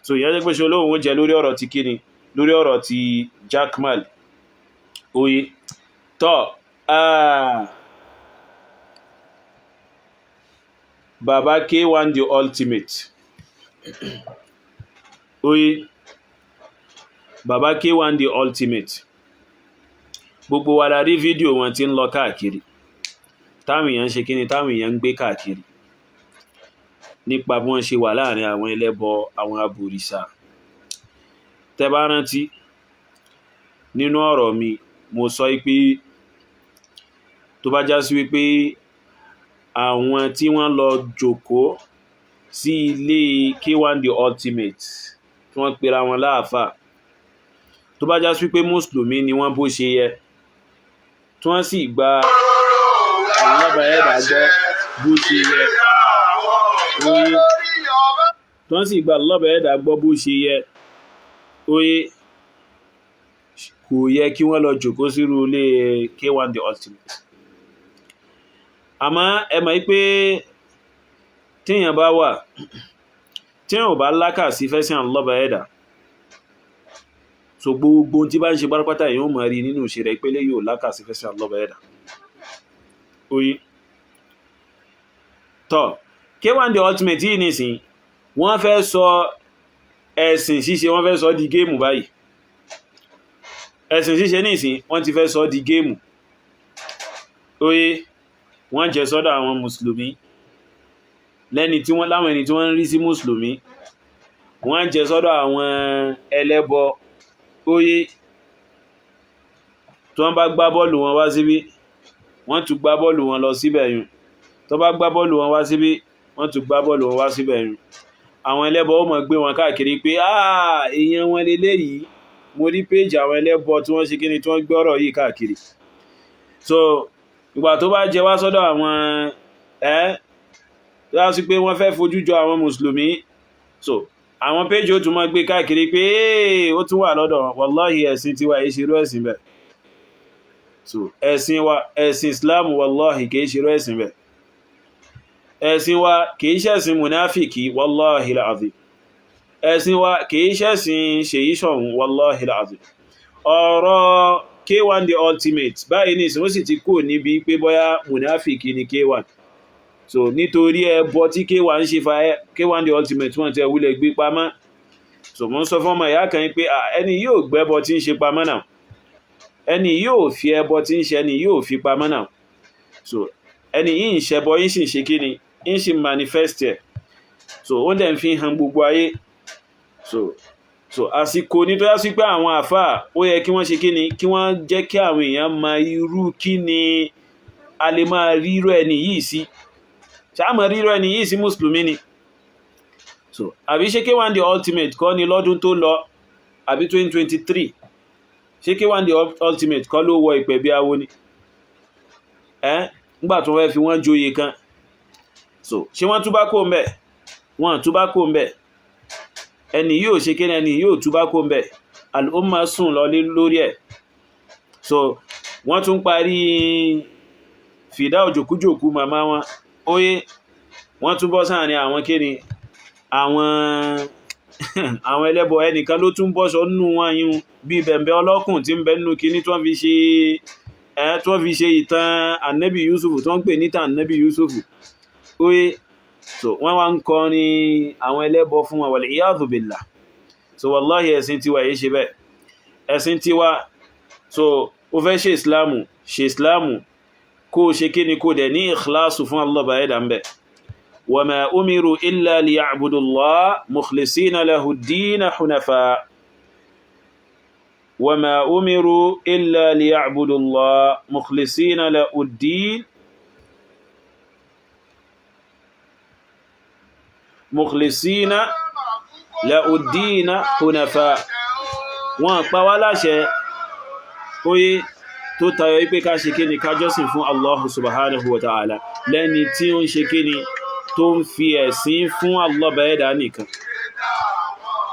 so ìyẹn jẹ́ pé ṣe olóhùn ó jẹ lórí ọ̀rọ̀ ti kíni lórí ọ̀rọ̀ ti Jákúmálù oye tọ́ Baba K1 the ultimate oye Baba K1 the ultimate gbogbo wa la rí fídíò wọn tí ń lọ káàkiri táwọn èèyàn ń ṣe kíni táwọn èèyàn ń gbé káàkiri nípa bí wọ́n ṣe wà láàrin àwọn ẹlẹ́bọ àwọn abòrìṣà tẹ́ bá rántí nínú ọ̀rọ̀ mi mo sọ pé tó bá já sí wípé àwọn tí wọ́n lọ jókòó sí ilé K1 the ultimate tí wọ́n pera wọn láàfáà tó bá já sí wípé mùsùlùmí ni wọ́n bó ṣe yẹ tí wọ́n sì gba alábàáyẹ̀dà gbọ́ bó ṣe yẹ oye tí wọ́n sì gba alábàáyẹ̀dà gbọ́ bó ṣe yẹ oye kò yẹ kí wọ́n lọ jókòó sírú ilé K1 the ultimate àmọ́ ẹ mọ̀ pé tíyàn bá wà tíyàn ò bá lákà sí fẹ́sìn alábàáyẹ̀dà so gbogbo tí bá ń ṣe pátápátá èèyàn mọ̀ rí nínú ìṣe rẹ̀ ìpele yóò lákà sí fẹ́sìn alábàáyẹ̀dà oye tọ́ K1 the ultimate yìí nìsín wọ́n fẹ́ sọ ẹ̀sìn ṣíṣe wọ́n fẹ́ sọ di géèmù báyìí ẹ̀sìn ṣíṣe nìsín wọ́n ti fẹ́ sọ di géèmù oye wọ́n jẹ sọ́dọ̀ àwọn mùsùlùmí lẹ́ni tí wọ́n láwọn ẹni tí wọ́n ń rí sí mùsùlùmí, wọ́n jẹ sọ́dọ̀ àwọn ẹlẹ́bọ óyé tí wọ́n bá gbá bọ́ọ̀lù wọn wá síbí wọ́n tún gbá bọ́ọ̀lù wọn lọ síbẹ̀ yùn, tó bá gbá bọ́ọ̀lù wọn wá síbí wọ́n tún gbá bọ́ọ̀lù wọn wá síbẹ̀ yùn. Àwọn ẹlẹ́bọ ó mọ̀ gbé wọn káàkiri pé èèyàn wọn leléyìí, mo rí péjì àwọn ẹlẹ́bọ tí wọ́n ṣe kíni tí wọ́n gbọ́rọ̀ yìí káàkiri. So ìgbà tó bá jẹ wá sọ́dọ̀ àwọn tó sí pé wọ́n fẹ́ fojú jọ àwọn mùsùlùmí, so àwọn péjì ó tún mọ́ gbé káàkiri pé ó tún wà lọ́dọ̀ wallahi ẹ̀sìn tiwa ìṣirò ẹ̀sìn bẹ̀. So ẹ̀sìn wa, ẹ̀sìn Islam wallahi kìí ṣirò ẹ̀sìn bẹ̀. Ẹ̀sìn wa kìí ṣẹ̀sìn munafiki wallahi alazim. Ẹ̀sìn wa kìí ṣẹ̀sìn ṣèyíṣọ̀hún wallahi alazim. Ọ̀rọ̀ K1 the ultimate báyìí ní ìsìnkú sì ti kò níbi pé bóyá munafiki ni K1. So nítorí ẹbọ tí K1 ń ṣe fa K1 the ultimate wọ́n ti ẹwúlẹ̀ gbé pamọ́. So mo ń sọ fún ọmọ ìyá kan pé ẹni yóò gbẹ́bọ tí ń ṣe pamọ́ náà, ẹni yóò fi ẹbọ tí ń ṣe ẹni yóò fi pamọ́ náà. So ẹni yìí ń ṣẹbọ yìí sì ń ṣe kíni, ń ṣe manifest ẹ̀, so ó dẹ̀ ń fi hàn gbogbo ayé. So àsìkò ní tó yá sí pé àwọn àfáà ó yẹ kí wọ́n ṣe kíni, kí wọ́n jẹ́ kí àwọn èèyàn mọ irú kíni a lè máa rírọ ẹni yìí sí. Ṣáàmọ̀ rírọ ẹni yìí sí mùsùlùmí ni. So àbí ṣé K1 the ultimate kọ́ ni lọ́dún tó lọ àbí 2023 ṣé K1 the ultimate kọ́ ló wọ ìpẹ̀ bí awo ni nígbà tó fẹ́ fi wọ́n joyè kan. So ṣé wọ́n túbá kó ń bẹ̀? Wọ́n túbá kó ń bẹ̀. Ẹni yóò ṣe kí ẹni yóò túbá kó ń bẹ̀. Al-umma sùn lọ lórí ẹ̀. So wọ́n tún parí fìdá òjòkújòkú màmá wọn óyé, wọ́n tún bọ́ sáàrin àwọn kíni àwọn ẹlẹ́bọ. Ẹnìkan ló tún bọ́ṣọ nínú wọn yín bí bẹ̀m̀bẹ̀ ọlọ́kùn tí ń bẹ nínú kíní tí wọ́n fi ṣe ìtàn Ànábì Yusufu tó ń pè níta Ànábì Yusufu óyé. So wọ́n wá ń kọ́ ní àwọn ẹlẹ́bọ fún wọn wal iyadhu billah. So wallahi ẹ̀sìn tiwa yìí ṣe bẹ́ẹ̀. Ẹ̀sìn tiwa, so ó fẹ́ ṣe ìsìlámù kó ṣe kíni kó dẹ̀ ní ikhlasu fún Allah báyẹ̀dà ń bẹ̀. وما أمروا إلا ليعبدوا الله مخلصين له الدين حنفاء. وما أمروا إلا ليعبدوا الله مخلصين له الدين حنفاء. wọ́n pa wá láṣẹ óyé tó tayọ ipé ká ṣe kíni ká jọ́sìn fún Allah subhanahu wa ta'ala lẹ́ni tí ó ń ṣe kíni tó ń fi ẹ̀sìn fún Allah bẹ̀ẹ́dà nìkan.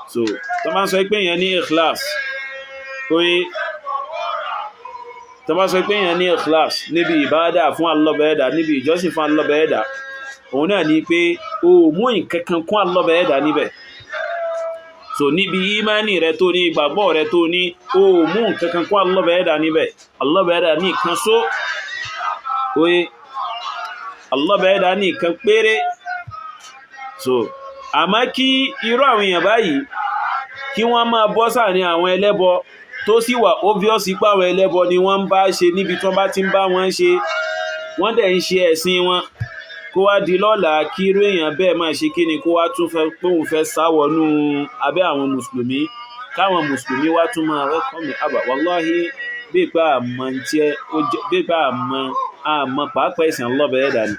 So tó bá ń sọ pé èèyàn ní ikhlas, oye tó bá sọ pé èèyàn ní ikhlas níbi ìbádà fún Allah bẹ̀ẹ́dà, níbi ìjọsìn fún Allah bẹ̀ẹ́dà, òun náà ni pé o mú nǹkankan kún Allah bẹ̀ẹ́dà níbẹ̀. So níbi ìmánì rẹ tó ní, ìgbàgbọ́ rẹ tó ní, o mú nǹkankan kún Allah bẹ̀ẹ́dà níbẹ̀. Allah bẹ̀ẹ́dà ní kan só, oye Allah bẹ̀ẹ́dà ní kan péré. So àmọ́ kí irú àwọn èèyàn báyìí kí wọ́n máa bọ́ sáàrin àwọn ẹlẹ́bọ tó sì wà obvious pé àwọn ẹlẹ́bọ ni wọ́n ń bá ṣe níbi tí wọ́n bá ti ń bá wọn ṣe, wọ́n dẹ̀ ń ṣe ẹ̀sìn wọn, kó wá di lọ́la kí irú èèyàn bẹ́ẹ̀ máa ṣe kíni kó wá tún fẹ́ póun fẹ́ sáwọnú abẹ́ àwọn mùsùlùmí, káwọn mùsùlùmí wá tún máa welcome àbà. Wallahi bí pé àmọ́ pàápàá ìsìn Allah bẹ̀ẹ́dà ni.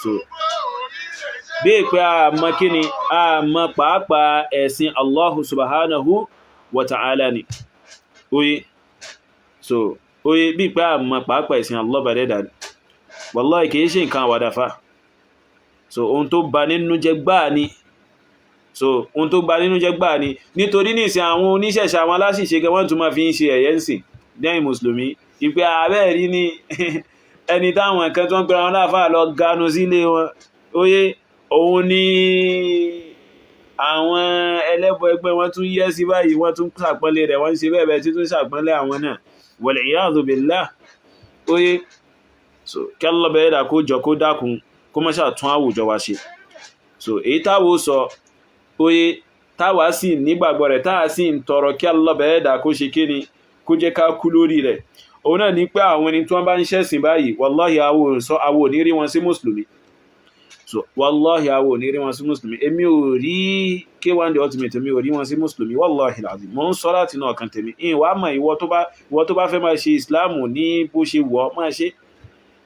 So bí pé àmọ́ kíni àmọ́ pàápàá ẹ̀sìn Allahu subhanahu wa ta'ala ni. Oye so oye bí pé àmọ́ pàápàá ẹ̀sìn Allah bẹ̀ẹ́dà ni. Wallahi kìí ṣe nǹkan àwàdàfà. So ohun tó bà nínú jẹ́ gbáà ni. So ohun tó bà nínú jẹ́ gbáà ni, nítorí nìsìn àwọn oníṣẹ̀ṣẹ̀ àwọn aláṣìṣe gẹ wọ́n tún máa fi ń ṣe ẹ̀yẹ́ ń sìn dẹ́yìn mùsùlùmí ìpé ààbẹ̀ rí ní ẹni táwọn ẹ̀kan tó ń pẹ̀rọ wọn láàfáà lọ ganu sílé wọn. Oye òun ni àwọn ẹlẹ́bọ ẹgbẹ́ wọn tún yẹ́ sí báyìí, wọ́n tún ṣàpọ́nlé rẹ̀, wọ́n ṣe bẹ́ẹ̀ tí tún ṣàpọ́nlé àwọn náà wal iyadhu billah. Oye so kí Allah bẹ̀ẹ́dà kó jọ kó dákun kó mọ́ ṣàtún àwùjọ wa ṣe. So èyí táwo sọ oye táwa sì nígbàgbọ́ rẹ̀, táà sì ń tọrọ kí Allah bẹ̀ẹ́dà kó ṣe kíni kó jẹ́ ká kú lórí rẹ̀, òun náà ní pé àwọn ẹni tí wọ́n bá ń ṣẹ̀sìn báyìí wallahi àwọ̀ ò ní rí wọn sí mùsùlùmí. So wallahi àwọ̀ ò ní rí wọn sí mùsùlùmí. Èmi ò rí K1 The Ultimate, èmi ò rí wọn sí mùsùlùmí wallahi alazim. Mo ń sọ láti náà kan tèmi. Ìwà mọ̀ ìwọ tó bá fẹ́ máa ṣe ìsìláàmù ní bó ṣe wọ́ máa ṣe.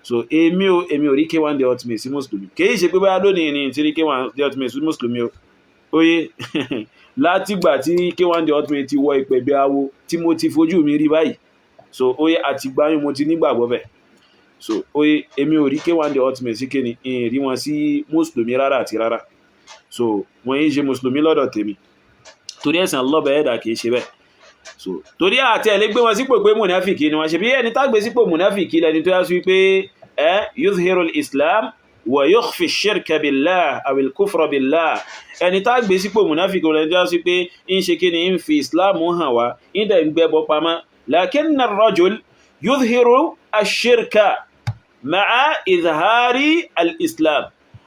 So èmi ò rí K1 The Ultimate sí mùsùlùmí. Kìí ṣe pé báyá lónìí ni tí rí K1 The Ultimate sí mùsùlùmí o. Oye látìgbà tí K1 The Ultimate ti wọ ìpẹ̀bẹ̀ awo tí mo ti fojú mi rí báyìí. So oye àtìgbáyún mo ti nígbàgbọ́ bẹ́ẹ̀. So oye èmi ò rí K1 The Ultimate sí kíni rí wọn sí mùsùlùmí rárá àti rárá. So wọ́n yí ṣe mùsùlùmí lọ́dọ̀ tèmi. Torí ẹ̀sìn Allah bá ẹ̀dà kìí ṣe bẹ́ẹ̀. So torí àti ẹ̀lẹ́ gbé wọn sípò pé mùnáfìkì ni wọ́n ṣe bí ẹni tá gbé sípò mùnáfìkì lẹni tó yá sí pé yuzhiru al-islam wa yukhfi ash-shirka billah aw al-kufra billah. Ẹni tá gbé sípò mùnáfìkì lẹni tó yá sí pé ń ṣe kíni ń fi islam hàn wá ń dẹ̀ ń gbẹ́bọ pamọ́. Lakinna ar-rajul yuzhiru ash-shirka ma'a izhari al-islam.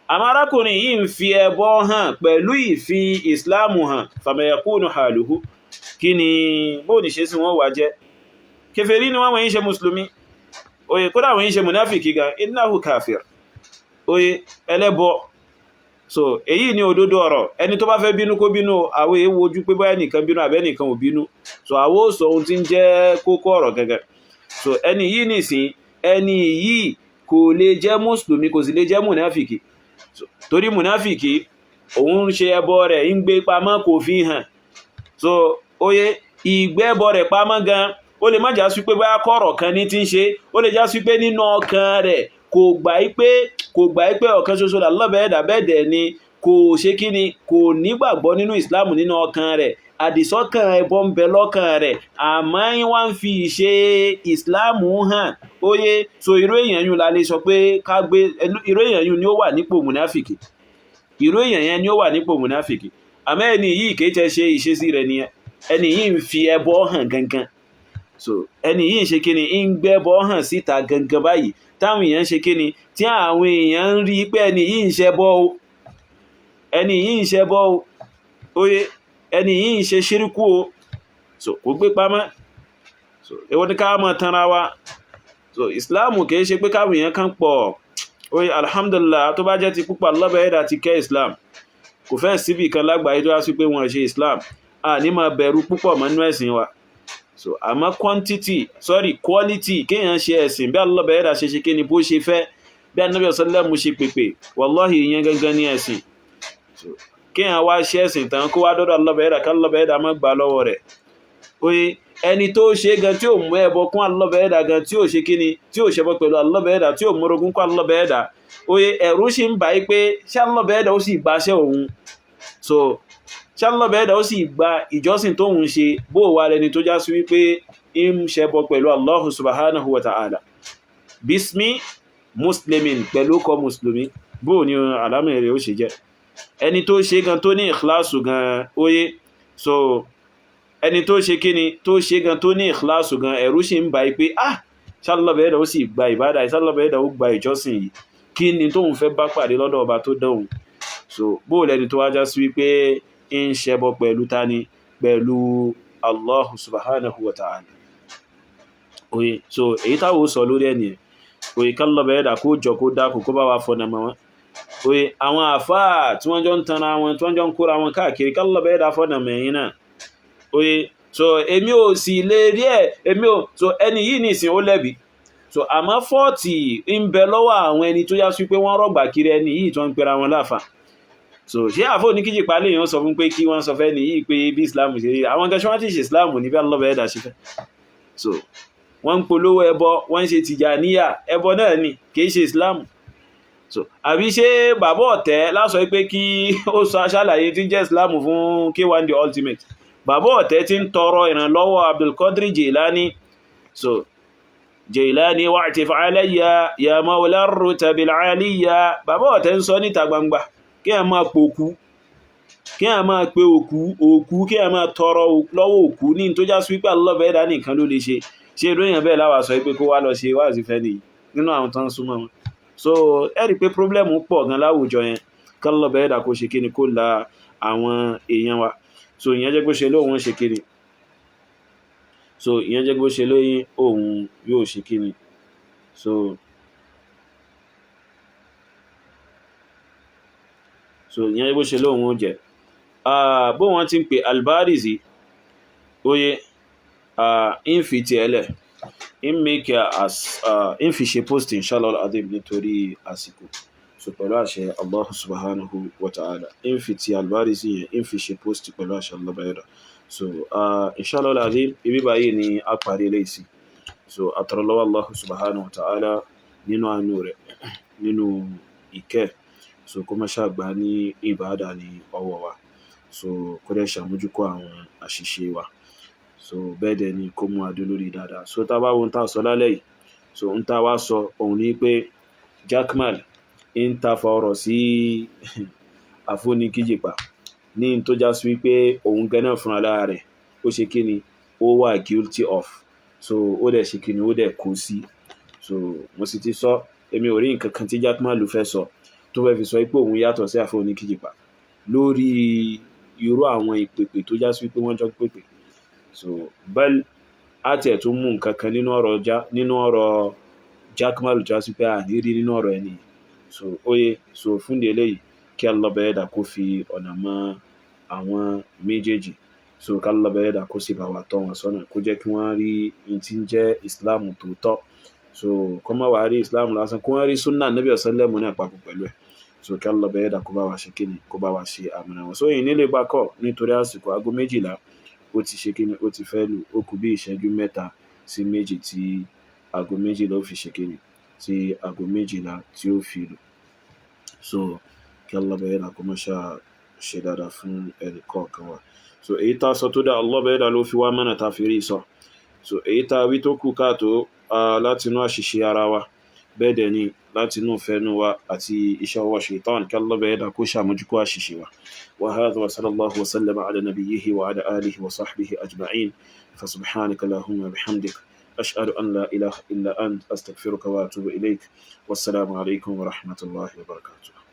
Àmọ́ arákùnrin yìí ń fi ẹbọ hàn pẹ̀lú ìfi ìsìláàmù hàn. Fama yakunu haluhu. Kí ni bó ní ṣe sí wọ́n wà jẹ́? Kèfèrí ni wọ́n yí ṣe mùsùlùmí. Oye kódà wọ́n yí ṣe mùnáfìkì gan, innahu kafir. Oye ẹlẹ́bọ. So èyí ni òdodo ọ̀rọ̀. Ẹni tó bá fẹ́ bínú kó bínú, àwọ̀ èwo ojú pé báyẹ̀ nìkan bínú àbẹ́ nìkan ò bínú. So àwọ̀ sọ ohun tí ń jẹ́ kókó ọ̀rọ̀ gẹ́gẹ́. So ẹni yìí nìsín, ẹni yìí kò lè jẹ́ mùsùlùmí, kò sì lè jẹ́ mùnáfìkì. So, torí mùnáfìkì òun ń ṣe ẹbọ rẹ̀ ń gbé pamọ́ kò fi hàn. So oye ìgbẹ́bọ rẹ̀ pamọ́ gan, ó lè má já sí pé báyá kọ̀rọ̀ kan ní tí ń ṣe, ó lè já sí pé nínú ọkàn rẹ̀ kò gbà pé ọ̀kan ṣoṣo Allah bá ẹ̀dá bẹ́ẹ̀ dẹ̀ ni, kò ṣe kí ni, kò nígbàgbọ́ nínú ìsìláàmù nínú ọkàn rẹ̀, àdìsọ́kàn ẹbọ ń bẹ lọ́kàn rẹ̀, àmọ́ wọ́n ń fi ìṣe ìsìláàmù hàn. Oye so irú èèyàn yún la lè sọ pé ká gbé irú èèyàn yún ni ó wà nípò mùnáfìkì. Irú èèyàn yẹn ni ó wà nípò mùnáfìkì. Àmọ́ ẹni yìí kìí tẹ́ ṣe ìṣesí rẹ̀ nìyẹn. Ẹni yìí ń fi ẹbọ hàn gangan. So ẹni yìí ń ṣe kíni ń gbẹ́bọ hàn síta gangan báyìí. Táwọn èèyàn ṣe kíni tí àwọn èèyàn ń rí pé ẹni yìí ń ṣẹbọ o. Ẹni yìí ń ṣẹbọ o. Oye ẹni yìí ń ṣe ṣíríkù o. So kò gbé pamọ́. So èwo ni ká mọ̀ tanra wa. So Islam kìí ṣe pé káwọn èèyàn kan pọ̀. Oye alhamdulillah tó bá jẹ́ ti púpọ̀ Allah bá ẹ̀dà ti kẹ́ Islam. Kò fẹ́ síbì kan lágbàáyé tó wá sí pé wọ́n ṣe Islam. A ní máa bẹ̀rù púpọ̀ mọ́ nínú ẹ̀sìn wa. So àmọ́ quality kéèyàn ṣe ẹ̀sìn bí Allah bá ẹ̀dà ṣe kí ni bó ṣe fẹ́, bí Ànábì sallallahu ṣe pèpè, wallahi ìyẹn gangan ní ẹ̀sìn. So kéèyàn wá ṣe ẹ̀sìn tán kó wá dọ́dọ̀ Allah bá ẹ̀dà ká Allah bá ẹ̀dà má gbà lọ́wọ́ rẹ̀. Oye ẹni tó ṣe gan tí ò mú ẹbọ kún Allah bá ẹ̀dà gan tí ò ṣe kí ni tí ò ṣẹbọ pẹ̀lú Allah bá ẹ̀dà tí ò mórogún kún Allah bá ẹ̀dà. Oye ẹ̀rù sì ń bà í pé ṣé Allah bá ẹ̀dà ó sì gbaṣẹ́ òun. So ṣé Allah bá ẹ̀dà ó sì gba ìjọsìn tó ń ṣe bó wà lẹni tó já sí wípé ń ṣẹbọ pẹ̀lú Allah subhanahu wa ta'ala. Bismi muslimin pẹ̀lú kọ mùsùlùmí bó ni àlámẹ̀ rẹ̀ ó ṣe jẹ́. Ẹni tó ṣe gan tó ní ikhlasu gan oye so ẹni tó ṣe kíni tó ṣe gan tó ní ikhlasu gan ẹ̀rù sì ń bà í pé ṣé Allah bá ẹ̀dà ó sì gba ìbádà, ṣé Allah bá ẹ̀dà ó gba ìjọsìn yìí, kí ni tóun fẹ́ bá pàdé lọ́dọ̀ ọba tó dóhun. So bó lẹni tó wájá sí wípé ń ṣẹbọ pẹ̀lú tani pẹ̀lú Allah subhanahu wa ta'ala. Oye so èyí táwọn sọ lórí ẹni ẹ̀ oye kálọ̀ bẹ̀rẹ̀ dà kó jọ kó dákò kó bá wa fọ́nà mọ́ wọn. Oye àwọn àfáà tí wọ́n jọ ń tanra wọn tí wọ́n jọ ń kóra wọn káàkiri kálọ̀ bẹ̀rẹ̀ dà fọ́nà mẹ́yìn náà. Oye so èmi ò sì lè rí so ẹni yìí nìsín ó lẹ́bi. So àmọ́ fọ́ọ̀tì ń bẹ lọ́wọ́ àwọn ẹni tó yá sí pé wọ́n rọ̀gbà kiri ẹni yìí tó ń pera wọn láfà. So ṣé àfọ́ ní kíjì palẹ̀ èèyàn sọ fún pé kí wọ́n sọ fẹ́ ní yìí pé bí Islam ṣe rí àwọn gẹ́ṣọ́ wọ́n ti ṣe Islam ní bí Allah bá ẹ̀dà ṣe fẹ́. So wọ́n ń polówó ẹbọ wọ́n ń ṣe Tìjàníyà ẹbọ náà ni kìí ṣe Islam. So àbí ṣé bàbá ọ̀tẹ́ lásọ pé kí ó sọ aṣàlàyé tí jẹ́ Islam fún K1 The Ultimate. Bàbá ọ̀tẹ́ ti ń tọrọ ìrànlọ́wọ́ Abdul Qadir Jilani. So Jilani wa'tif alayya ya mawla ar-rutabil aliyya. Bàbá ọ̀tẹ́ ń sọ níta gbangba kí a máa pòkú, kí a máa pe òkú, kí a máa tọrọ lọ́wọ́ òkú ní tó já sí wípé Allah bá ẹ̀dà nìkan ló lè ṣe ìròyìn bẹ́ẹ̀ láwà sọ pé kó wá lọ ṣe wáàsí fẹ́ nìyí nínú àwọn tán súnmọ́ wọn. So ẹ̀rí pé pọ́blẹ́mù pọ̀ gan láwùjọ yẹn kí Allah bá ẹ̀dà kó ṣe kíni kó la àwọn èèyàn wa. So ìyẹn jẹ́ pé ṣe lóhun ṣe kíni. so ìyẹn jẹ́ bó ṣe lóyìn òun yóò ṣe kíni so ìyẹn bó ṣe lóhun ó jẹ́ bó wọ́n ti ń pè Al-Barizi oye in fi ti ẹlẹ̀ in make in fi ṣe post inshallah al-azim nítorí àsìkò so pẹ̀lú àṣẹ Allah subhanahu wa ta'ala in fi ti Al-Barizi yẹn in fi ṣe post pẹ̀lú àṣẹ Allah bayada so inshallah al-azim ibi báyìí ni a parí lè sí so àtọrọlọ́wọ́ Allah subhanahu wa ta'ala nínú àánú rẹ̀ nínú ìkẹ́ so kó má ṣàgbà ní ìbádà ní ọwọ́ wa so kó dẹ̀ ṣàmójúkọ àwọn àṣìṣe wa so bẹ́ẹ̀ dẹ̀ ni kó mú adó lórí dáadáa so tá bá wọn tá sọ lálẹ́ yìí so ń tá wá sọ òun ní pé Jaqmal ń ta fa ọ̀rọ̀ sí àfúnni kíjìpá ní tó já sí wípé òun gẹ́nà fún ara rẹ̀ ó ṣe kí ni ó wà guilty of so ó dẹ̀ ṣe kí ni ó dẹ̀ kó sí so mo sì ti sọ èmi ò rí nǹkan kan tí Jaqmal fẹ́ sọ tó fẹ́ fi sọ pé òun yàtọ̀ sí àfúnni kíjìpá lórí irú àwọn ìpèpè tó já sí wípé wọ́n jọ pèpè so bẹ́ẹ̀ àti ẹ̀ tún mú nǹkan kan nínú ọ̀rọ̀ Jaqmal já sí pé àní rí nínú ọ̀rọ̀ ẹni so oye so fún di eléyìí kí Allah bẹ̀ẹ́dà kó fi ọ̀nà mọ́ àwọn méjèèjì so kí Allah bẹ̀ẹ́dà kó sì bá wa tọ́ wọn sọ́nà kó jẹ́ kí wọ́n rí in tí ń jẹ́ Islam tòótọ́ so kọ́ má wà rí Islam lásán kó wọ́n rí súnà Nabi sallallahu náà papọ̀ pẹ̀lú ẹ̀ so kí Allah bẹ̀ẹ́dà kó bá wa ṣe kíni kó bá wa ṣe àmìnà wọn so yìí nílé bá kọ́ nítorí àsìkò aago 12 ó ti ṣe kíni ó ti fẹ́ lù ó kù bí ìṣẹ́jú 3 sí 2 tí aago 12 ó fi ṣe kíni tí aago 12 tí ó fi lù so kí Allah bẹ̀ẹ́dà kó má ṣe dáadáa fún ẹnì kọ̀ọ̀kan wa so èyí tá sọ tó dá Allah bẹ̀ẹ́dà ló fi wá mẹ́nà tá fi rí sọ so èyí tá wí tó kù káàtó látinú àṣìṣe ara wa bẹ́ẹ̀ dẹ̀ ni látinú fẹ́nu wa àti iṣẹ́ ọwọ́ ṣaitan kí Allah bẹ̀ẹ́dà kó ṣàmójúkú àṣìṣe wa وهذا وصلى الله وسلم على نبيه وعلى آله وصحبه أجمعين فسبحانك اللهم وبحمدك أشهد أن لا إله إلا أنت أستغفرك وأتوب إليك والسلام عليكم ورحمة الله وبركاته